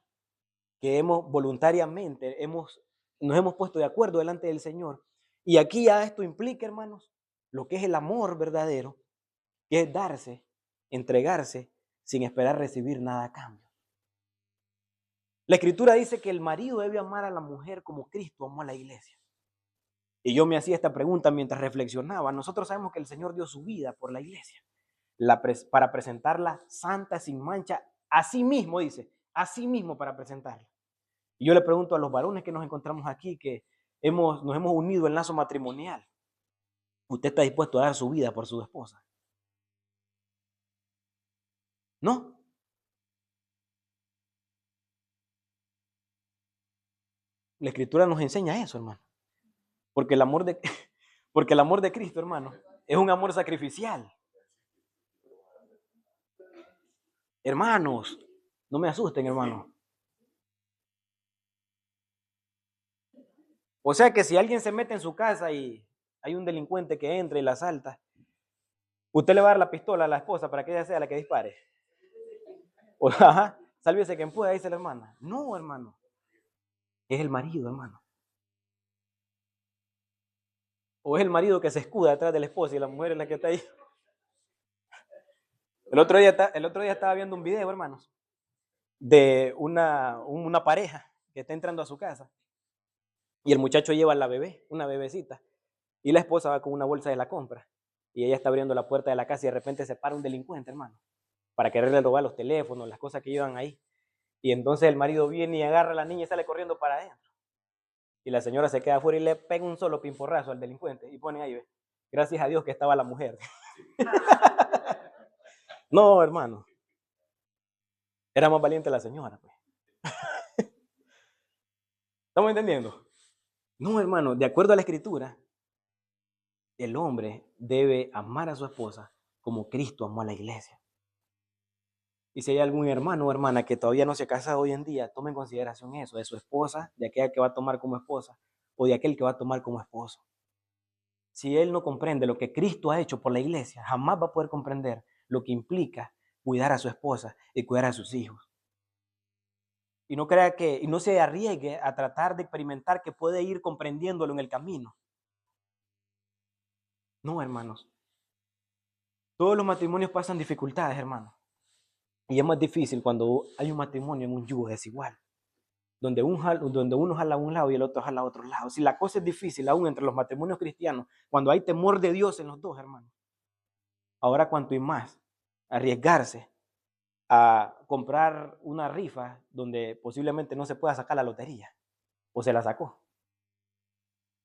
que hemos voluntariamente, nos hemos puesto de acuerdo delante del Señor. Y aquí ya esto implica, hermanos, lo que es el amor verdadero, que es darse, entregarse, sin esperar recibir nada a cambio. La Escritura dice que el marido debe amar a la mujer como Cristo amó a la iglesia. Y yo me hacía esta pregunta mientras reflexionaba. Nosotros sabemos que el Señor dio su vida por la iglesia, para presentarla santa, sin mancha, a sí mismo, dice, a sí mismo para presentarla. Y yo le pregunto a los varones que nos encontramos aquí, que nos hemos unido en lazo matrimonial, ¿usted está dispuesto a dar su vida por su esposa? ¿No? La Escritura nos enseña eso, hermano. Porque el amor de, porque el amor de Cristo, hermano, es un amor sacrificial. Hermanos, no me asusten, hermano. O sea que si alguien se mete en su casa y hay un delincuente que entra y la asalta, usted le va a dar la pistola a la esposa para que ella sea la que dispare. O, ajá, sálvese quien pueda, dice la hermana. No, hermano. Es el marido, hermano. O es el marido que se escuda detrás de la esposa y la mujer es la que está ahí. El otro día estaba viendo un video, hermanos, de una pareja que está entrando a su casa y el muchacho lleva a la bebé, una bebecita, y la esposa va con una bolsa de la compra y ella está abriendo la puerta de la casa y de repente se para un delincuente, hermano, para quererle robar los teléfonos, las cosas que llevan ahí. Y entonces el marido viene y agarra a la niña y sale corriendo para adentro. Y la señora se queda afuera y le pega un solo pimporrazo al delincuente y pone ahí, ve, gracias a Dios que estaba la mujer. No, hermano, era más valiente la señora, pues. ¿Estamos entendiendo? No, hermano, de acuerdo a la Escritura, el hombre debe amar a su esposa como Cristo amó a la iglesia. Y si hay algún hermano o hermana que todavía no se ha casado hoy en día, tome en consideración eso, de su esposa, de aquella que va a tomar como esposa, o de aquel que va a tomar como esposo. Si él no comprende lo que Cristo ha hecho por la iglesia, jamás va a poder comprender lo que implica cuidar a su esposa y cuidar a sus hijos. Y no se arriesgue a tratar de experimentar que puede ir comprendiéndolo en el camino. No, hermanos. Todos los matrimonios pasan dificultades, hermano. Y es más difícil cuando hay un matrimonio en un yugo desigual, donde uno jala a un lado y el otro jala a otro lado. Si la cosa es difícil aún entre los matrimonios cristianos, cuando hay temor de Dios en los dos, hermanos, ahora cuanto y más arriesgarse a comprar una rifa donde posiblemente no se pueda sacar la lotería, o se la sacó.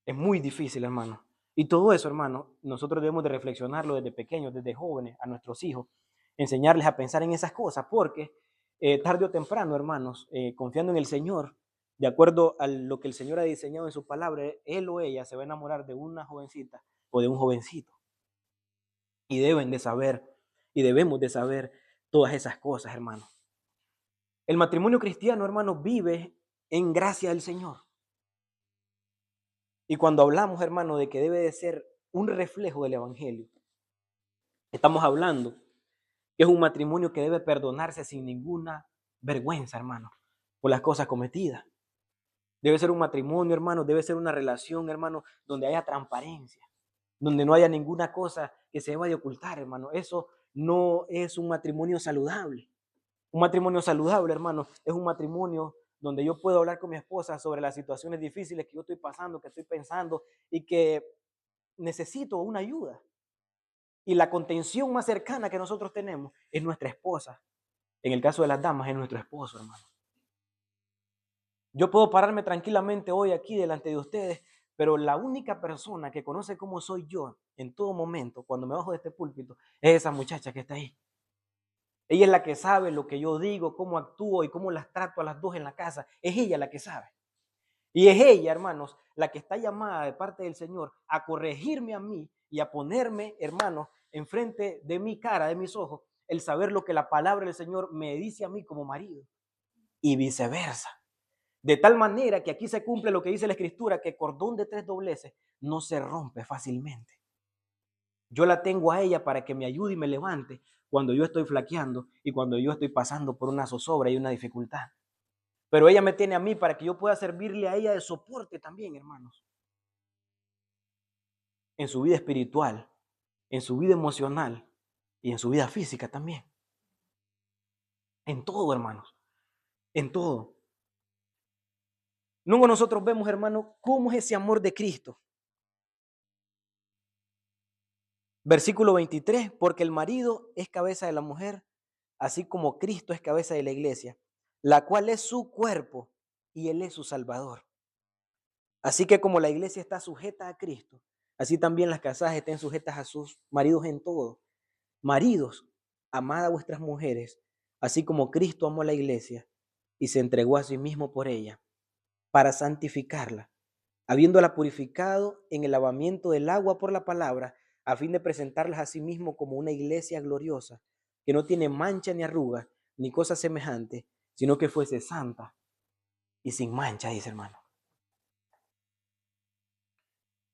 Es muy difícil, hermano. Y todo eso, hermano, nosotros debemos de reflexionarlo desde pequeños, desde jóvenes, a nuestros hijos, enseñarles a pensar en esas cosas, porque tarde o temprano, hermanos, confiando en el Señor, de acuerdo a lo que el Señor ha diseñado en su palabra, él o ella se va a enamorar de una jovencita o de un jovencito. Y deben de saber, y debemos de saber todas esas cosas, hermano. El matrimonio cristiano, hermano, vive en gracia del Señor. Y cuando hablamos, hermano, de que debe de ser un reflejo del Evangelio, estamos hablando que es un matrimonio que debe perdonarse sin ninguna vergüenza, hermano, por las cosas cometidas. Debe ser un matrimonio, hermano, debe ser una relación, hermano, donde haya transparencia, donde no haya ninguna cosa que se deba de ocultar, hermano. Eso no es un matrimonio saludable. Un matrimonio saludable, hermano, es un matrimonio donde yo puedo hablar con mi esposa sobre las situaciones difíciles que yo estoy pasando, que estoy pensando y que necesito una ayuda. Y la contención más cercana que nosotros tenemos es nuestra esposa. En el caso de las damas, es nuestro esposo, hermano. Yo puedo pararme tranquilamente hoy aquí delante de ustedes, pero la única persona que conoce cómo soy yo en todo momento, cuando me bajo de este púlpito, es esa muchacha que está ahí. Ella es la que sabe lo que yo digo, cómo actúo y cómo las trato a las dos en la casa. Es ella la que sabe. Y es ella, hermanos, la que está llamada de parte del Señor a corregirme a mí y a ponerme, hermanos, enfrente de mi cara, de mis ojos, el saber lo que la palabra del Señor me dice a mí como marido y viceversa. De tal manera que aquí se cumple lo que dice la Escritura, que cordón de tres dobleces no se rompe fácilmente. Yo la tengo a ella para que me ayude y me levante cuando yo estoy flaqueando y cuando yo estoy pasando por una zozobra y una dificultad. Pero ella me tiene a mí para que yo pueda servirle a ella de soporte también, hermanos. En su vida espiritual, en su vida emocional y en su vida física también. En todo, hermanos. En todo. Luego nosotros vemos, hermanos, cómo es ese amor de Cristo. Versículo 23, porque el marido es cabeza de la mujer, así como Cristo es cabeza de la iglesia, la cual es su cuerpo y él es su salvador. Así que como la iglesia está sujeta a Cristo, así también las casadas estén sujetas a sus maridos en todo. Maridos, amad a vuestras mujeres, así como Cristo amó a la iglesia y se entregó a sí mismo por ella, para santificarla, habiéndola purificado en el lavamiento del agua por la palabra, a fin de presentarlas a sí mismo como una iglesia gloriosa, que no tiene mancha ni arruga, ni cosa semejante, sino que fuese santa y sin mancha, dice hermano.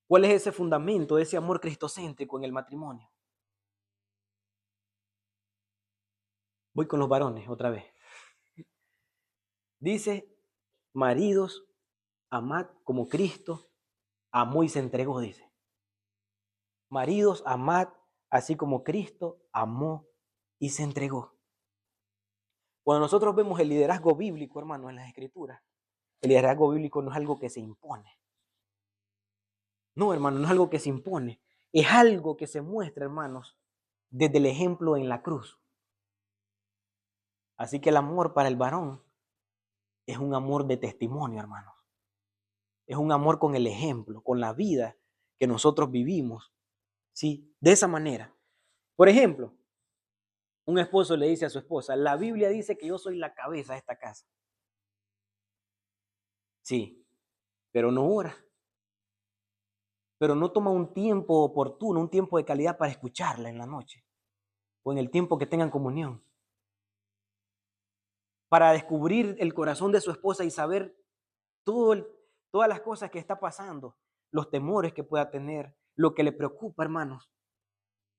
¿Cuál es ese fundamento de ese amor cristocéntrico en el matrimonio? Voy con los varones otra vez. Dice, maridos, amad como Cristo amó y se entregó, dice. Maridos, amad así como Cristo amó y se entregó. Cuando nosotros vemos el liderazgo bíblico, hermano, en las Escrituras, el liderazgo bíblico no es algo que se impone. No, hermano, no es algo que se impone. Es algo que se muestra, hermanos, desde el ejemplo en la cruz. Así que el amor para el varón es un amor de testimonio, hermanos. Es un amor con el ejemplo, con la vida que nosotros vivimos, ¿sí? De esa manera. Por ejemplo, un esposo le dice a su esposa, la Biblia dice que yo soy la cabeza de esta casa. Sí, pero no ora. Pero no toma un tiempo oportuno, un tiempo de calidad para escucharla en la noche o en el tiempo que tengan comunión. Para descubrir el corazón de su esposa y saber todas las cosas que está pasando, los temores que pueda tener, lo que le preocupa, hermanos.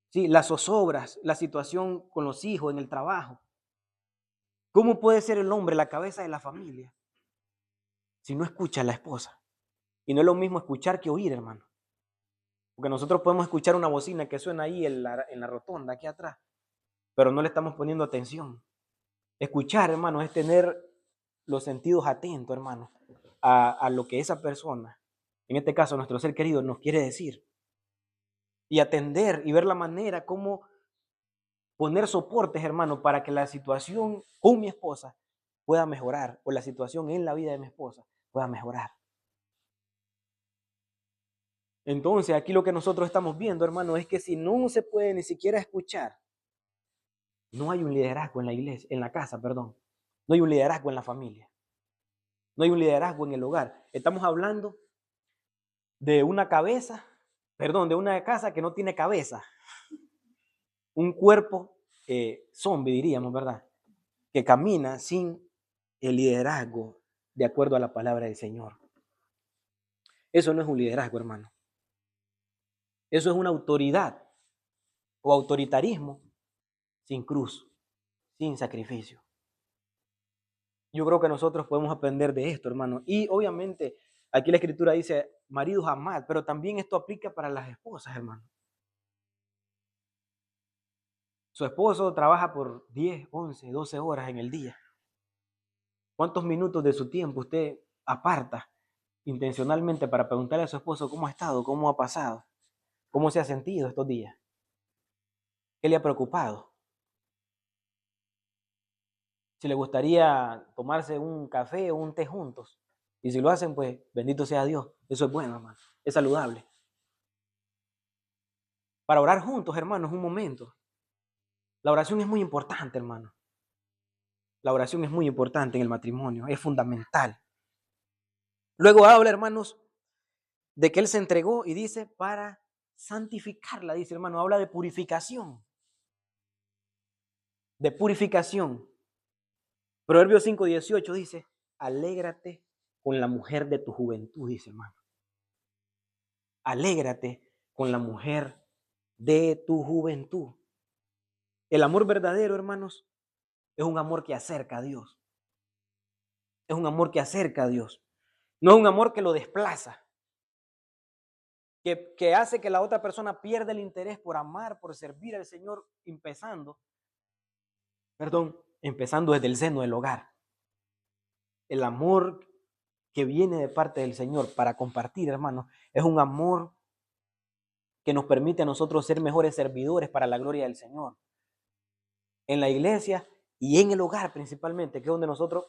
Sí, las zozobras, la situación con los hijos, en el trabajo. ¿Cómo puede ser el hombre la cabeza de la familia si no escucha a la esposa? Y no es lo mismo escuchar que oír, hermano. Porque nosotros podemos escuchar una bocina que suena ahí en la rotonda, aquí atrás, pero no le estamos poniendo atención. Escuchar, hermano, es tener los sentidos atentos, hermano, a lo que esa persona, en este caso nuestro ser querido, nos quiere decir. Y atender y ver la manera como poner soportes, hermano, para que la situación con mi esposa pueda mejorar, o la situación en la vida de mi esposa pueda mejorar. Entonces, aquí lo que nosotros estamos viendo, hermano, es que si no se puede ni siquiera escuchar, no hay un liderazgo en la iglesia, en la casa, perdón. No hay un liderazgo en la familia. No hay un liderazgo en el hogar. Estamos hablando de una cabeza, perdón, de una casa que no tiene cabeza. Un cuerpo zombie, diríamos, ¿verdad? Que camina sin el liderazgo de acuerdo a la palabra del Señor. Eso no es un liderazgo, hermano. Eso es una autoridad o autoritarismo sin cruz, sin sacrificio. Yo creo que nosotros podemos aprender de esto, hermano. Y obviamente, aquí la Escritura dice, maridos amad, pero también esto aplica para las esposas, hermano. Su esposo trabaja por 10, 11, 12 horas en el día. ¿Cuántos minutos de su tiempo usted aparta intencionalmente para preguntarle a su esposo cómo ha estado, cómo ha pasado, cómo se ha sentido estos días? ¿Qué le ha preocupado? Si le gustaría tomarse un café o un té juntos. Y si lo hacen, pues bendito sea Dios. Eso es bueno, hermano. Es saludable. Para orar juntos, hermanos, un momento. La oración es muy importante, hermano. La oración es muy importante en el matrimonio. Es fundamental. Luego habla, hermanos, de que Él se entregó y dice para santificarla, dice hermano. Habla de purificación. De purificación. Proverbios 5:18 dice, alégrate con la mujer de tu juventud, dice hermano. Alégrate con la mujer de tu juventud. El amor verdadero, hermanos, es un amor que acerca a Dios. Es un amor que acerca a Dios. No es un amor que lo desplaza, que hace que la otra persona pierda el interés por amar, por servir al Señor, empezando desde el seno del hogar. El amor que viene de parte del Señor para compartir, hermanos, es un amor que nos permite a nosotros ser mejores servidores para la gloria del Señor. En la iglesia y en el hogar principalmente, que es donde nosotros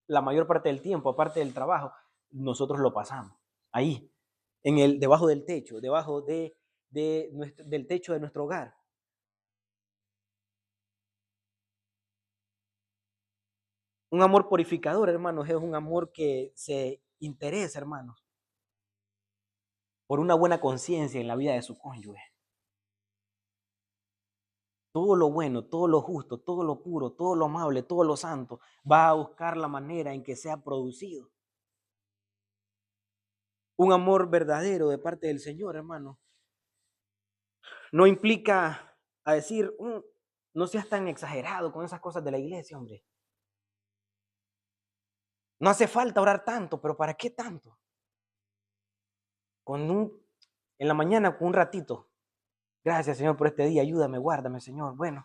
la mayor parte del tiempo, aparte del trabajo, nosotros lo pasamos. Ahí, debajo del techo, debajo del techo de nuestro hogar. Un amor purificador, hermanos, es un amor que se interesa, hermanos, por una buena conciencia en la vida de su cónyuge. Todo lo bueno, todo lo justo, todo lo puro, todo lo amable, todo lo santo, va a buscar la manera en que sea producido. Un amor verdadero de parte del Señor, hermano, no implica a decir, no seas tan exagerado con esas cosas de la iglesia, hombre. No hace falta orar tanto, pero ¿para qué tanto? En la mañana con un ratito. Gracias, Señor, por este día. Ayúdame, guárdame, Señor. Bueno,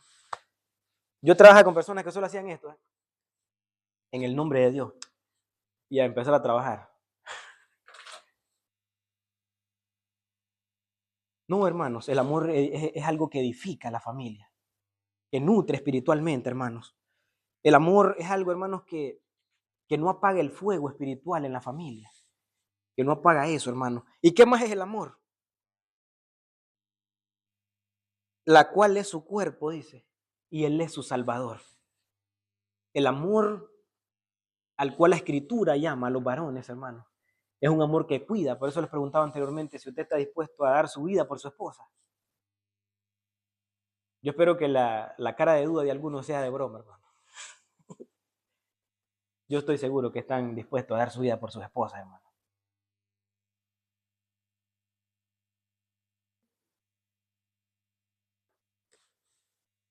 yo trabajo con personas que solo hacían esto, en el nombre de Dios, y a empezar a trabajar. No, hermanos, el amor es algo que edifica a la familia, que nutre espiritualmente, hermanos. El amor es algo, hermanos, que no apaga el fuego espiritual en la familia, que no apaga eso, hermanos. ¿Y qué más es el amor? La cual es su cuerpo, dice, y Él es su Salvador. El amor al cual la Escritura llama a los varones, hermanos, es un amor que cuida. Por eso les preguntaba anteriormente si usted está dispuesto a dar su vida por su esposa. Yo espero que la cara de duda de algunos sea de broma, hermano. Yo estoy seguro que están dispuestos a dar su vida por sus esposas, hermano.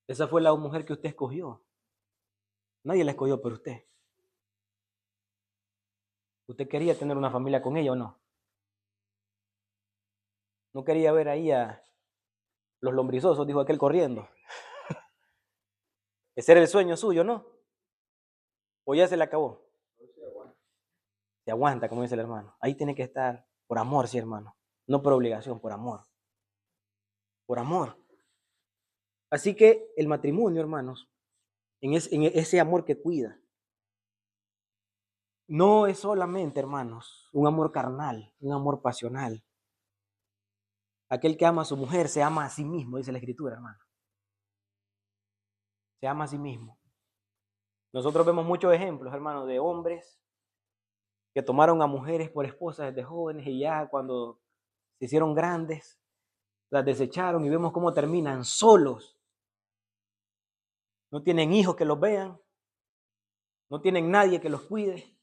Esa fue la mujer que usted escogió. Nadie la escogió por usted. ¿Usted quería tener una familia con ella o no? No quería ver ahí a los lombrizosos, dijo aquel corriendo. Ese era el sueño suyo, ¿no? ¿O ya se le acabó? Se aguanta, como dice el hermano. Ahí tiene que estar por amor, sí, hermano. No por obligación, por amor. Por amor. Así que el matrimonio, hermanos, en ese amor que cuida, no es solamente, hermanos, un amor carnal, un amor pasional. Aquel que ama a su mujer se ama a sí mismo, dice la Escritura, hermano. Se ama a sí mismo. Nosotros vemos muchos ejemplos, hermanos, de hombres que tomaron a mujeres por esposas desde jóvenes y ya cuando se hicieron grandes, las desecharon y vemos cómo terminan solos. No tienen hijos que los vean, no tienen nadie que los cuide,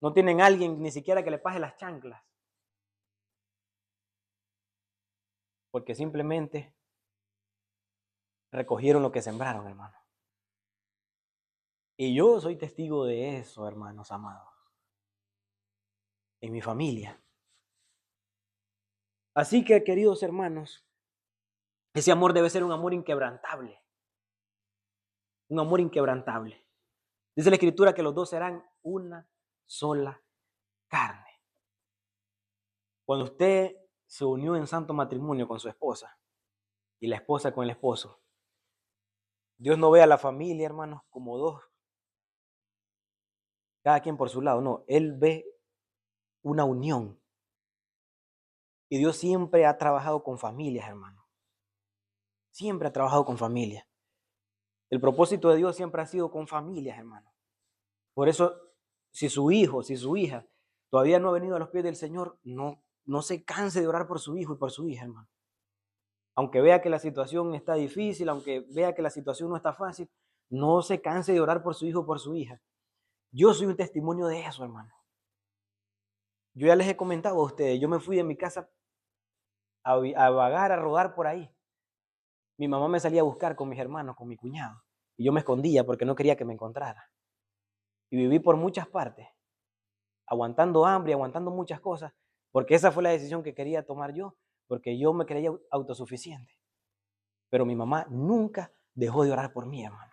no tienen alguien ni siquiera que le pase las chanclas. Porque simplemente recogieron lo que sembraron, hermano. Y yo soy testigo de eso, hermanos amados, en mi familia. Así que, queridos hermanos, ese amor debe ser un amor inquebrantable. Un amor inquebrantable. Dice la Escritura que los dos serán una sola carne. Cuando usted se unió en santo matrimonio con su esposa y la esposa con el esposo, Dios no ve a la familia, hermanos, como dos, cada quien por su lado, no, Él ve una unión. Y Dios siempre ha trabajado con familias, hermanos. Siempre ha trabajado con familias. El propósito de Dios siempre ha sido con familias, hermanos. Por eso, si su hijo, si su hija todavía no ha venido a los pies del Señor, no se canse de orar por su hijo y por su hija, hermano. Aunque vea que la situación está difícil, aunque vea que la situación no está fácil, no se canse de orar por su hijo o por su hija. Yo soy un testimonio de eso, hermano. Yo ya les he comentado a ustedes, yo me fui de mi casa a vagar, a rodar por ahí. Mi mamá me salía a buscar con mis hermanos, con mi cuñado, y yo me escondía porque no quería que me encontrara. Y viví por muchas partes, aguantando hambre, aguantando muchas cosas, porque esa fue la decisión que quería tomar yo, porque yo me creía autosuficiente. Pero mi mamá nunca dejó de orar por mí, hermano.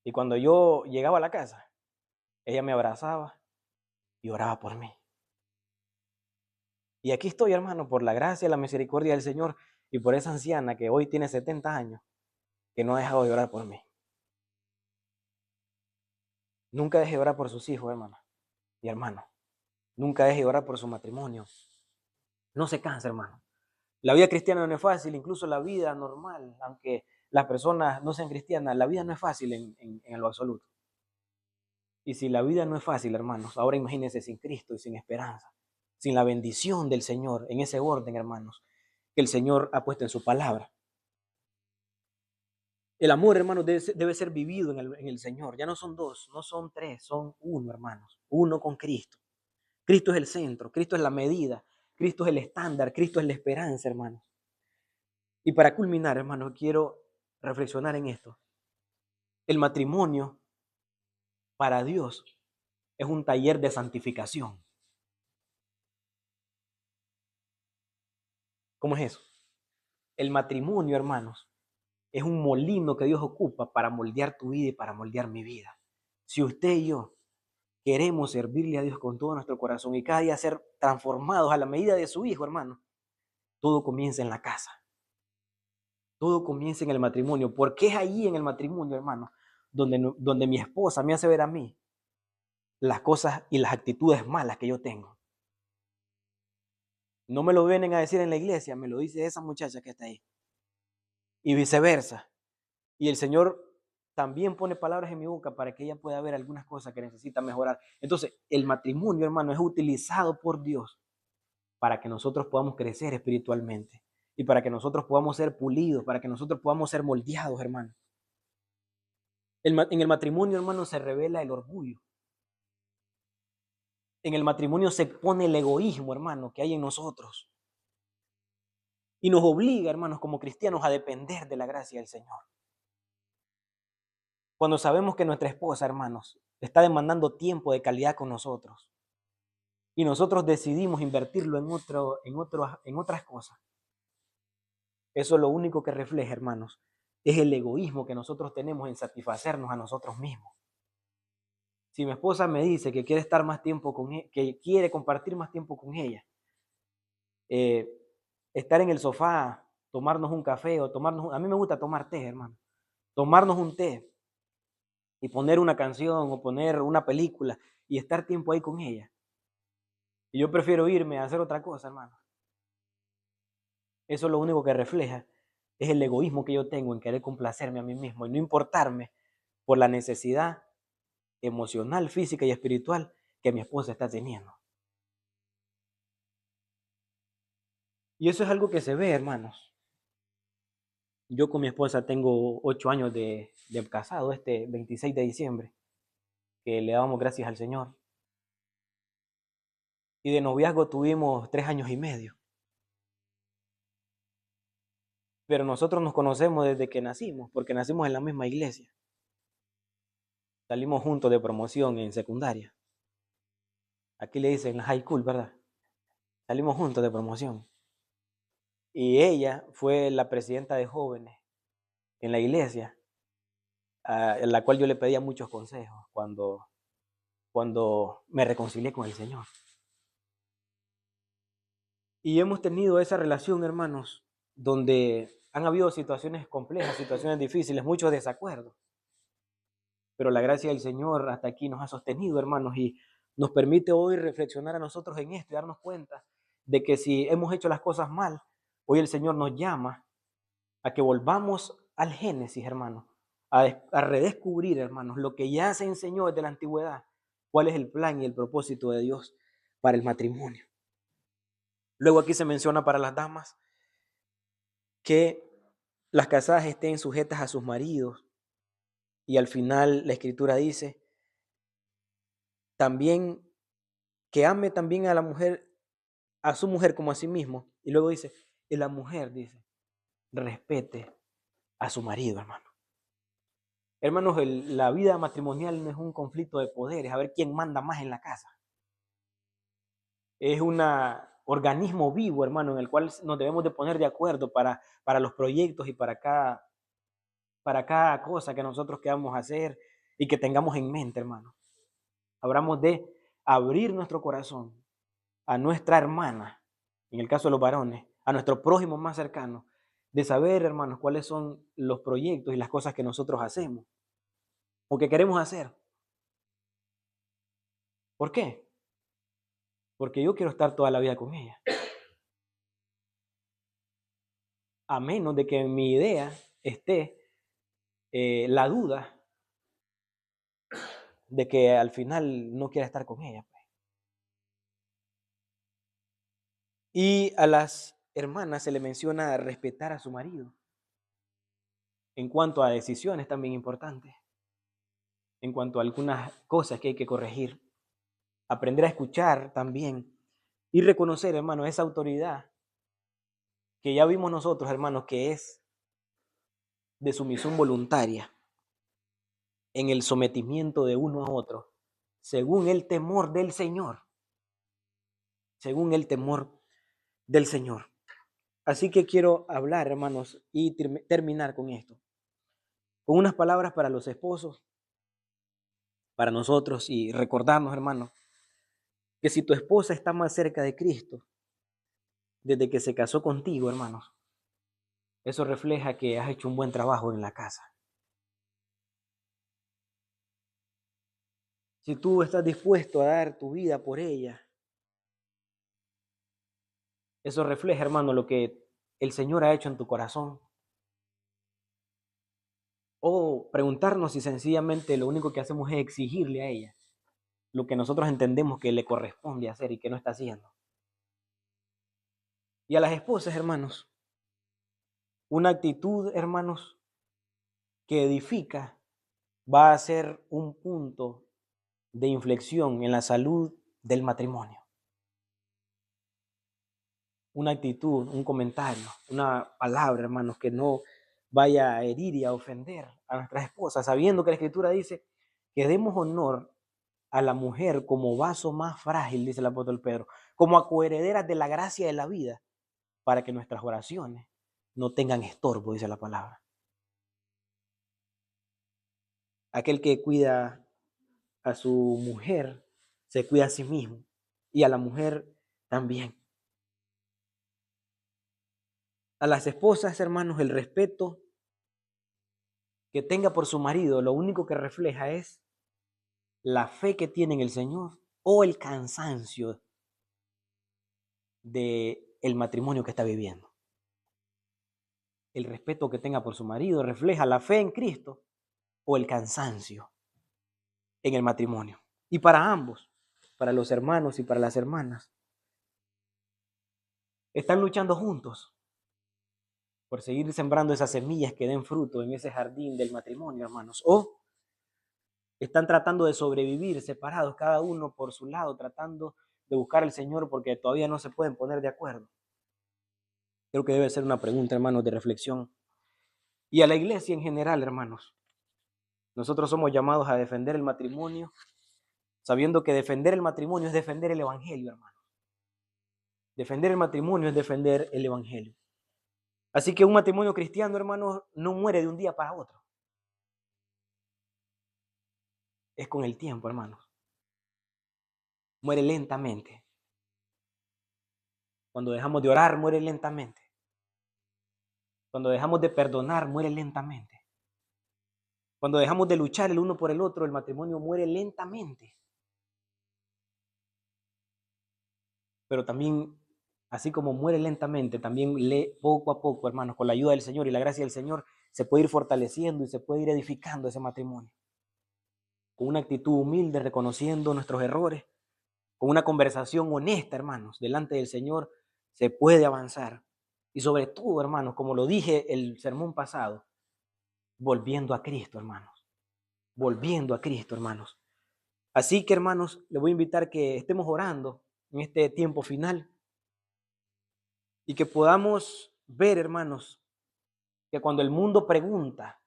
Y cuando yo llegaba a la casa, ella me abrazaba y oraba por mí. Y aquí estoy, hermano, por la gracia y la misericordia del Señor y por esa anciana que hoy tiene 70 años, que no ha dejado de orar por mí. Nunca deje de orar por sus hijos, hermano y hermano. Nunca deje de orar por su matrimonio. No se canse, hermano. La vida cristiana no es fácil, incluso la vida normal, aunque las personas no sean cristianas, la vida no es fácil en lo absoluto. Y si la vida no es fácil, hermanos, ahora imagínense sin Cristo y sin esperanza, sin la bendición del Señor, en ese orden, hermanos, que el Señor ha puesto en su palabra. El amor, hermanos, debe ser vivido en el Señor. Ya no son dos, no son tres, son uno, hermanos. Uno con Cristo. Cristo es el centro, Cristo es la medida, Cristo es el estándar, Cristo es la esperanza, hermanos. Y para culminar, hermanos, quiero reflexionar en esto. El matrimonio para Dios es un taller de santificación. ¿Cómo es eso? El matrimonio, hermanos, es un molino que Dios ocupa para moldear tu vida y para moldear mi vida. Si usted y yo queremos servirle a Dios con todo nuestro corazón y cada día ser transformados a la medida de su Hijo, hermano, todo comienza en la casa. Todo comienza en el matrimonio, porque es ahí en el matrimonio, hermano, donde mi esposa me hace ver a mí las cosas y las actitudes malas que yo tengo. No me lo vienen a decir en la iglesia, me lo dice esa muchacha que está ahí. Y viceversa. Y el Señor también pone palabras en mi boca para que ella pueda ver algunas cosas que necesita mejorar. Entonces, el matrimonio, hermano, es utilizado por Dios para que nosotros podamos crecer espiritualmente y para que nosotros podamos ser pulidos, para que nosotros podamos ser moldeados, hermano. En el matrimonio, hermano, se revela el orgullo. En el matrimonio se pone el egoísmo, hermano, que hay en nosotros. Y nos obliga, hermanos, como cristianos, a depender de la gracia del Señor. Cuando sabemos que nuestra esposa, hermanos, está demandando tiempo de calidad con nosotros y nosotros decidimos invertirlo en otras cosas, eso lo único que refleja, hermanos, es el egoísmo que nosotros tenemos en satisfacernos a nosotros mismos. Si mi esposa me dice que quiere estar más tiempo con ella, que quiere compartir más tiempo con ella, eh, estar en el sofá, tomarnos un café o a mí me gusta tomar té, hermano, tomarnos un té y poner una canción o poner una película y estar tiempo ahí con ella. Y yo prefiero irme a hacer otra cosa, hermano. Eso es lo único que refleja, es el egoísmo que yo tengo en querer complacerme a mí mismo y no importarme por la necesidad emocional, física y espiritual que mi esposa está teniendo. Y eso es algo que se ve, hermanos. Yo con mi esposa tengo 8 años de casado, este 26 de diciembre, que le damos gracias al Señor. Y de noviazgo tuvimos 3 años y medio. Pero nosotros nos conocemos desde que nacimos, porque nacimos en la misma iglesia. Salimos juntos de promoción en secundaria. Aquí le dicen la high school, ¿verdad? Salimos juntos de promoción. Y ella fue la presidenta de jóvenes en la iglesia. en la cual yo le pedía muchos consejos cuando me reconcilié con el Señor. Y hemos tenido esa relación, hermanos, donde han habido situaciones complejas, situaciones difíciles, muchos desacuerdos. Pero la gracia del Señor hasta aquí nos ha sostenido, hermanos, y nos permite hoy reflexionar a nosotros en esto y darnos cuenta de que si hemos hecho las cosas mal, hoy el Señor nos llama a que volvamos al Génesis, hermanos, a redescubrir, hermanos, lo que ya se enseñó desde la antigüedad, cuál es el plan y el propósito de Dios para el matrimonio. Luego aquí se menciona para las damas que las casadas estén sujetas a sus maridos, y al final la Escritura dice también que ame también a la mujer, a su mujer como a sí mismo, y luego dice, y la mujer dice, respete a su marido, hermano. Hermanos, la vida matrimonial no es un conflicto de poderes, a ver quién manda más en la casa. Es un organismo vivo, hermano, en el cual nos debemos de poner de acuerdo para los proyectos y para cada cosa que nosotros queramos hacer y que tengamos en mente, hermano. Hablamos de abrir nuestro corazón a nuestra hermana, en el caso de los varones, a nuestro prójimo más cercano, de saber, hermanos, cuáles son los proyectos y las cosas que nosotros hacemos o que queremos hacer. ¿Por qué? Porque yo quiero estar toda la vida con ella. A menos de que en mi idea esté la duda de que al final no quiera estar con ella. Y a las hermanas se le menciona respetar a su marido. En cuanto a decisiones también importantes. En cuanto a algunas cosas que hay que corregir. Aprender a escuchar también. Y reconocer, hermano, esa autoridad que ya vimos nosotros, hermanos, que es de sumisión voluntaria en el sometimiento de uno a otro, según el temor del Señor. Según el temor del Señor. Así que quiero hablar, hermanos, y terminar con esto. Con unas palabras para los esposos, para nosotros, y recordarnos, hermanos, que si tu esposa está más cerca de Cristo desde que se casó contigo, hermanos, eso refleja que has hecho un buen trabajo en la casa. Si tú estás dispuesto a dar tu vida por ella, eso refleja, hermano, lo que el Señor ha hecho en tu corazón. O preguntarnos si sencillamente lo único que hacemos es exigirle a ella lo que nosotros entendemos que le corresponde hacer y que no está haciendo. Y a las esposas, hermanos, una actitud, hermanos, que edifica va a ser un punto de inflexión en la salud del matrimonio. Una actitud, un comentario, una palabra, hermanos, que no vaya a herir y a ofender a nuestras esposas, sabiendo que la Escritura dice que demos honor a la mujer como vaso más frágil, dice el apóstol Pedro, como a coherederas de la gracia de la vida, para que nuestras oraciones no tengan estorbo, dice la palabra. Aquel que cuida a su mujer se cuida a sí mismo y a la mujer también. A las esposas, hermanos, el respeto que tenga por su marido, lo único que refleja es la fe que tiene en el Señor o el cansancio del matrimonio que está viviendo. El respeto que tenga por su marido refleja la fe en Cristo o el cansancio en el matrimonio. Y para ambos, para los hermanos y para las hermanas, están luchando juntos por seguir sembrando esas semillas que den fruto en ese jardín del matrimonio, hermanos. O están tratando de sobrevivir separados, cada uno por su lado, tratando de buscar al Señor porque todavía no se pueden poner de acuerdo. Creo que debe ser una pregunta, hermanos, de reflexión. Y a la iglesia en general, hermanos, nosotros somos llamados a defender el matrimonio, sabiendo que defender el matrimonio es defender el evangelio, hermanos. Defender el matrimonio es defender el evangelio. Así que un matrimonio cristiano, hermanos, no muere de un día para otro. es con el tiempo, hermanos. Muere lentamente. Cuando dejamos de orar, muere lentamente. Cuando dejamos de perdonar, muere lentamente. Cuando dejamos de luchar el uno por el otro, el matrimonio muere lentamente. Pero también, así como muere lentamente, también poco a poco, hermanos, con la ayuda del Señor y la gracia del Señor, se puede ir fortaleciendo y se puede ir edificando ese matrimonio. Con una actitud humilde, reconociendo nuestros errores, con una conversación honesta, hermanos, delante del Señor, se puede avanzar. Y sobre todo, hermanos, como lo dije el sermón pasado, volviendo a Cristo, hermanos. Volviendo a Cristo, hermanos. Así que, hermanos, les voy a invitar que estemos orando en este tiempo final y que podamos ver, hermanos, que cuando el mundo pregunta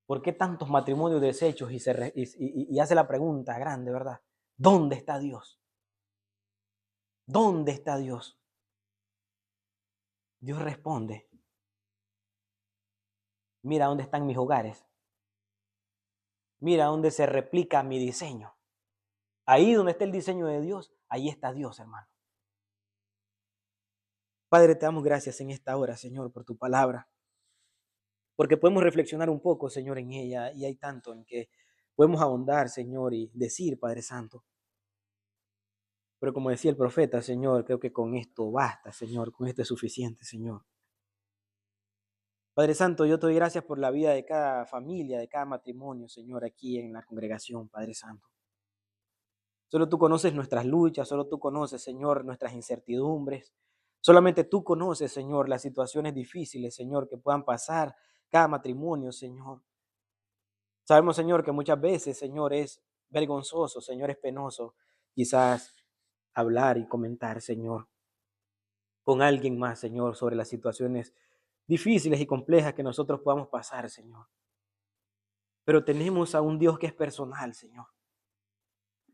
por qué tantos matrimonios deshechos y hace la pregunta grande, ¿verdad? ¿Dónde está Dios? ¿Dónde está Dios? Dios responde, mira dónde están mis hogares. Mira dónde se replica mi diseño. Ahí donde está el diseño de Dios, ahí está Dios, hermano. Padre, te damos gracias en esta hora, Señor, por tu palabra. Porque podemos reflexionar un poco, Señor, en ella. Y hay tanto en que podemos ahondar, Señor, y decir, Padre Santo. Pero como decía el profeta, Señor, creo que con esto basta, Señor. Con esto es suficiente, Señor. Padre Santo, yo te doy gracias por la vida de cada familia, de cada matrimonio, Señor, aquí en la congregación, Padre Santo. Solo tú conoces nuestras luchas, solo tú conoces, Señor, nuestras incertidumbres. Solamente tú conoces, Señor, las situaciones difíciles, Señor, que puedan pasar cada matrimonio, Señor. Sabemos, Señor, que muchas veces, Señor, es vergonzoso, Señor, es penoso, quizás hablar y comentar, Señor, con alguien más, Señor, sobre las situaciones difíciles y complejas que nosotros podamos pasar, Señor. Pero tenemos a un Dios que es personal, Señor.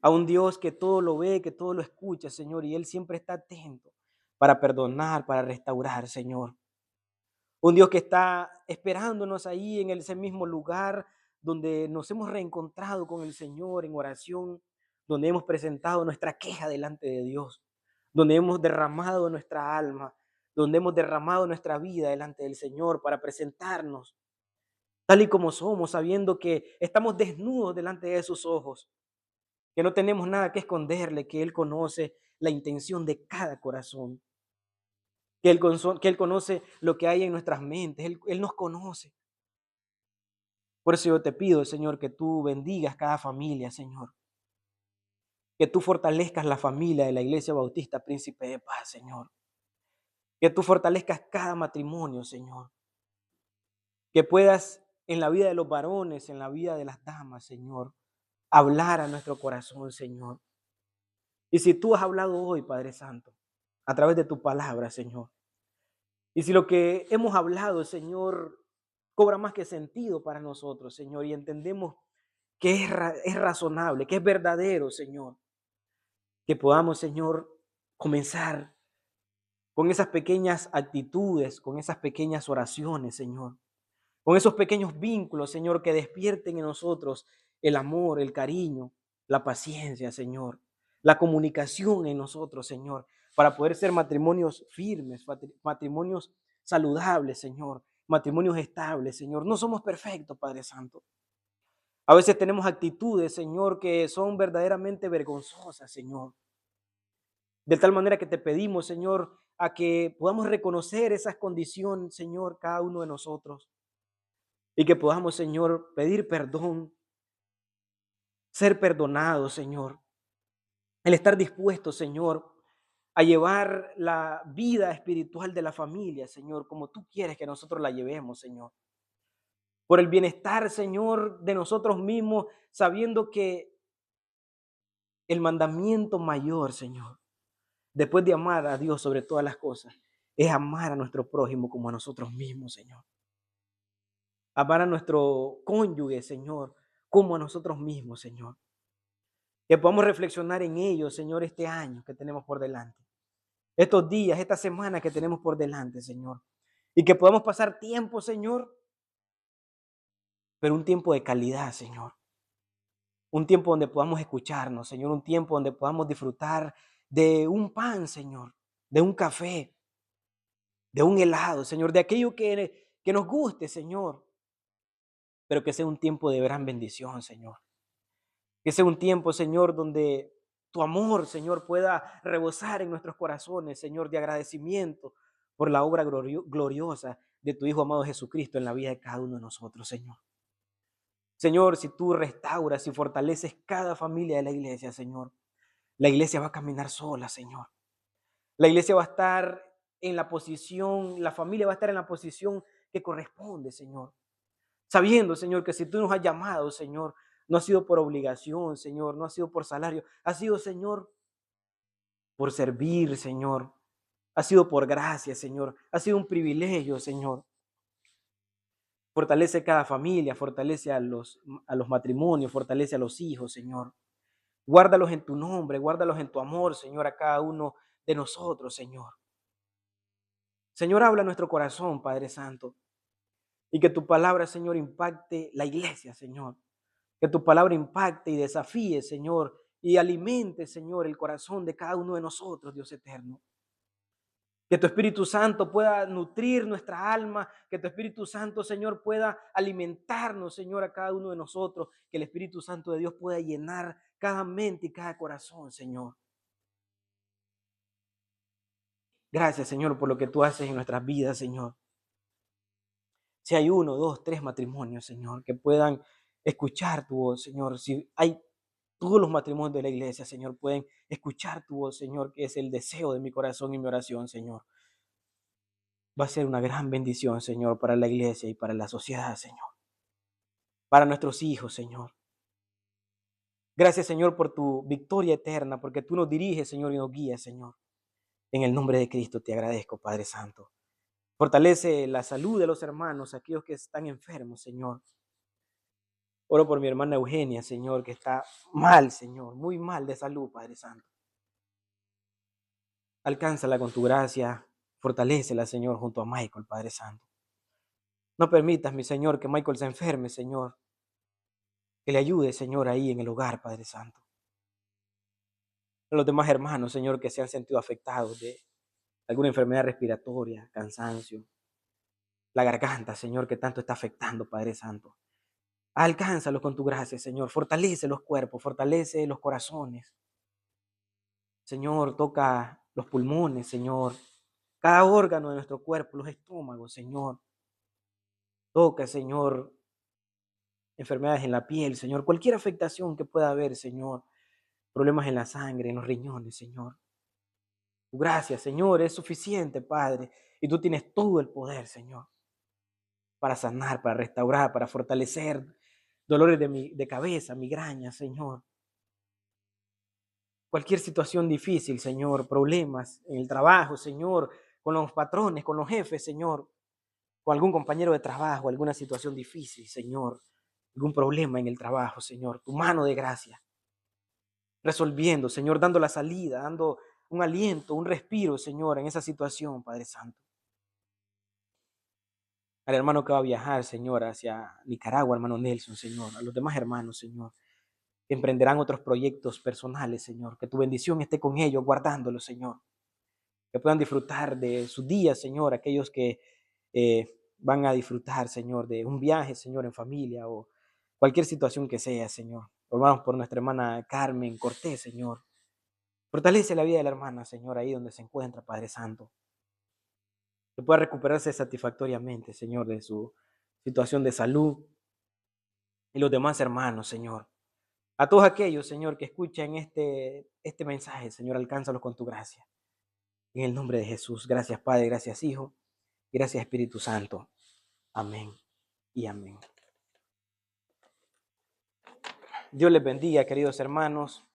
A un Dios que todo lo ve, que todo lo escucha, Señor, y Él siempre está atento para perdonar, para restaurar, Señor. Un Dios que está esperándonos ahí en ese mismo lugar donde nos hemos reencontrado con el Señor en oración, donde hemos presentado nuestra queja delante de Dios, donde hemos derramado nuestra alma, donde hemos derramado nuestra vida delante del Señor para presentarnos tal y como somos, sabiendo que estamos desnudos delante de sus ojos, que no tenemos nada que esconderle, que Él conoce la intención de cada corazón, que Él conoce lo que hay en nuestras mentes, Él nos conoce. Por eso yo te pido, Señor, que tú bendigas cada familia, Señor, que tú fortalezcas la familia de la Iglesia Bautista Príncipe de Paz, Señor, que tú fortalezcas cada matrimonio, Señor, que puedas en la vida de los varones, en la vida de las damas, Señor, hablar a nuestro corazón, Señor. Y si tú has hablado hoy, Padre Santo, a través de tu palabra, Señor, y si lo que hemos hablado, Señor, cobra más que sentido para nosotros, Señor, y entendemos que es razonable, que es verdadero, Señor, que podamos, Señor, comenzar con esas pequeñas actitudes, con esas pequeñas oraciones, Señor, con esos pequeños vínculos, Señor, que despierten en nosotros el amor, el cariño, la paciencia, Señor, la comunicación en nosotros, Señor, para poder ser matrimonios firmes, matrimonios saludables, Señor, matrimonios estables, Señor. No somos perfectos, Padre Santo. A veces tenemos actitudes, Señor, que son verdaderamente vergonzosas, Señor. De tal manera que te pedimos, Señor, a que podamos reconocer esas condiciones, Señor, cada uno de nosotros. Y que podamos, Señor, pedir perdón, ser perdonados, Señor. El estar dispuestos, Señor, a llevar la vida espiritual de la familia, Señor, como tú quieres que nosotros la llevemos, Señor. Por el bienestar, Señor, de nosotros mismos, sabiendo que el mandamiento mayor, Señor, después de amar a Dios sobre todas las cosas, es amar a nuestro prójimo como a nosotros mismos, Señor. Amar a nuestro cónyuge, Señor, como a nosotros mismos, Señor. Que podamos reflexionar en ello, Señor, este año que tenemos por delante. Estos días, esta semana que tenemos por delante, Señor. Y que podamos pasar tiempo, Señor, pero un tiempo de calidad, Señor. un tiempo donde podamos escucharnos, Señor, un tiempo donde podamos disfrutar de un pan, Señor, de un café, de un helado, Señor, de aquello que nos guste, Señor, pero que sea un tiempo de gran bendición, Señor. Que sea un tiempo, Señor, donde tu amor, Señor, pueda rebosar en nuestros corazones, Señor, de agradecimiento por la obra gloriosa de tu Hijo amado Jesucristo en la vida de cada uno de nosotros, Señor. Señor, si tú restauras y fortaleces cada familia de la iglesia, Señor, la iglesia va a caminar sola, Señor. La iglesia va a estar en la posición, la familia va a estar en la posición que corresponde, Señor. Sabiendo, Señor, que si tú nos has llamado, Señor, no ha sido por obligación, Señor, no ha sido por salario, ha sido, Señor, por servir, Señor. Ha sido por gracia, Señor. Ha sido un privilegio, Señor. Fortalece cada familia, fortalece a los matrimonios, fortalece a los hijos, Señor. Guárdalos en tu nombre, guárdalos en tu amor, Señor, a cada uno de nosotros, Señor. Señor, habla a nuestro corazón, Padre Santo, y que tu palabra, Señor, impacte la iglesia, Señor. Que tu palabra impacte y desafíe, Señor, y alimente, Señor, el corazón de cada uno de nosotros, Dios eterno. Que tu Espíritu Santo pueda nutrir nuestra alma, que tu Espíritu Santo, Señor, pueda alimentarnos, Señor, a cada uno de nosotros, que el Espíritu Santo de Dios pueda llenar cada mente y cada corazón, Señor. Gracias, Señor, por lo que tú haces en nuestras vidas, Señor. Si hay uno, dos, tres matrimonios, Señor, que puedan escuchar tu voz, Señor. Si hay todos los matrimonios de la iglesia, Señor, pueden escuchar tu voz, Señor, que es el deseo de mi corazón y mi oración, Señor. Va a ser una gran bendición, Señor, para la iglesia y para la sociedad, Señor. Para nuestros hijos, Señor. Gracias, Señor, por tu victoria eterna, porque tú nos diriges, Señor, y nos guías, Señor. En el nombre de Cristo te agradezco, Padre Santo. Fortalece la salud de los hermanos, aquellos que están enfermos, Señor. Oro por mi hermana Eugenia, Señor, que está mal, Señor, muy mal de salud, Padre Santo. Alcánzala con tu gracia, fortalécela, Señor, junto a Michael, Padre Santo. No permitas, mi Señor, que Michael se enferme, Señor. Que le ayude, Señor, ahí en el hogar, Padre Santo. A los demás hermanos, Señor, que se han sentido afectados de alguna enfermedad respiratoria, cansancio, la garganta, Señor, que tanto está afectando, Padre Santo. Alcánzalos con tu gracia, Señor. Fortalece los cuerpos, fortalece los corazones. Señor, toca los pulmones, Señor. Cada órgano de nuestro cuerpo, los estómagos, Señor. Toca, Señor, enfermedades en la piel, Señor. Cualquier afectación que pueda haber, Señor. Problemas en la sangre, en los riñones, Señor. Tu gracia, Señor, es suficiente, Padre. Y tú tienes todo el poder, Señor, para sanar, para restaurar, para fortalecer dolores de cabeza, migraña, Señor. Cualquier situación difícil, Señor, problemas en el trabajo, Señor, con los patrones, con los jefes, Señor, con algún compañero de trabajo, alguna situación difícil, Señor, algún problema en el trabajo, Señor, tu mano de gracia, resolviendo, Señor, dando la salida, dando un aliento, un respiro, Señor, en esa situación, Padre Santo. Al hermano que va a viajar, Señor, hacia Nicaragua, hermano Nelson, Señor, a los demás hermanos, Señor, que emprenderán otros proyectos personales, Señor, que tu bendición esté con ellos, guardándolos, Señor, que puedan disfrutar de sus días, Señor, aquellos que van a disfrutar, Señor, de un viaje, Señor, en familia o cualquier situación que sea, Señor. Oramos por nuestra hermana Carmen Cortés, Señor. Fortalece la vida de la hermana, Señor, ahí donde se encuentra, Padre Santo. Que pueda recuperarse satisfactoriamente, Señor, de su situación de salud y los demás hermanos, Señor. A todos aquellos, Señor, que escuchan este mensaje, Señor, alcánzalos con tu gracia. En el nombre de Jesús, gracias Padre, gracias Hijo, gracias Espíritu Santo. Amén y amén. Dios les bendiga, queridos hermanos.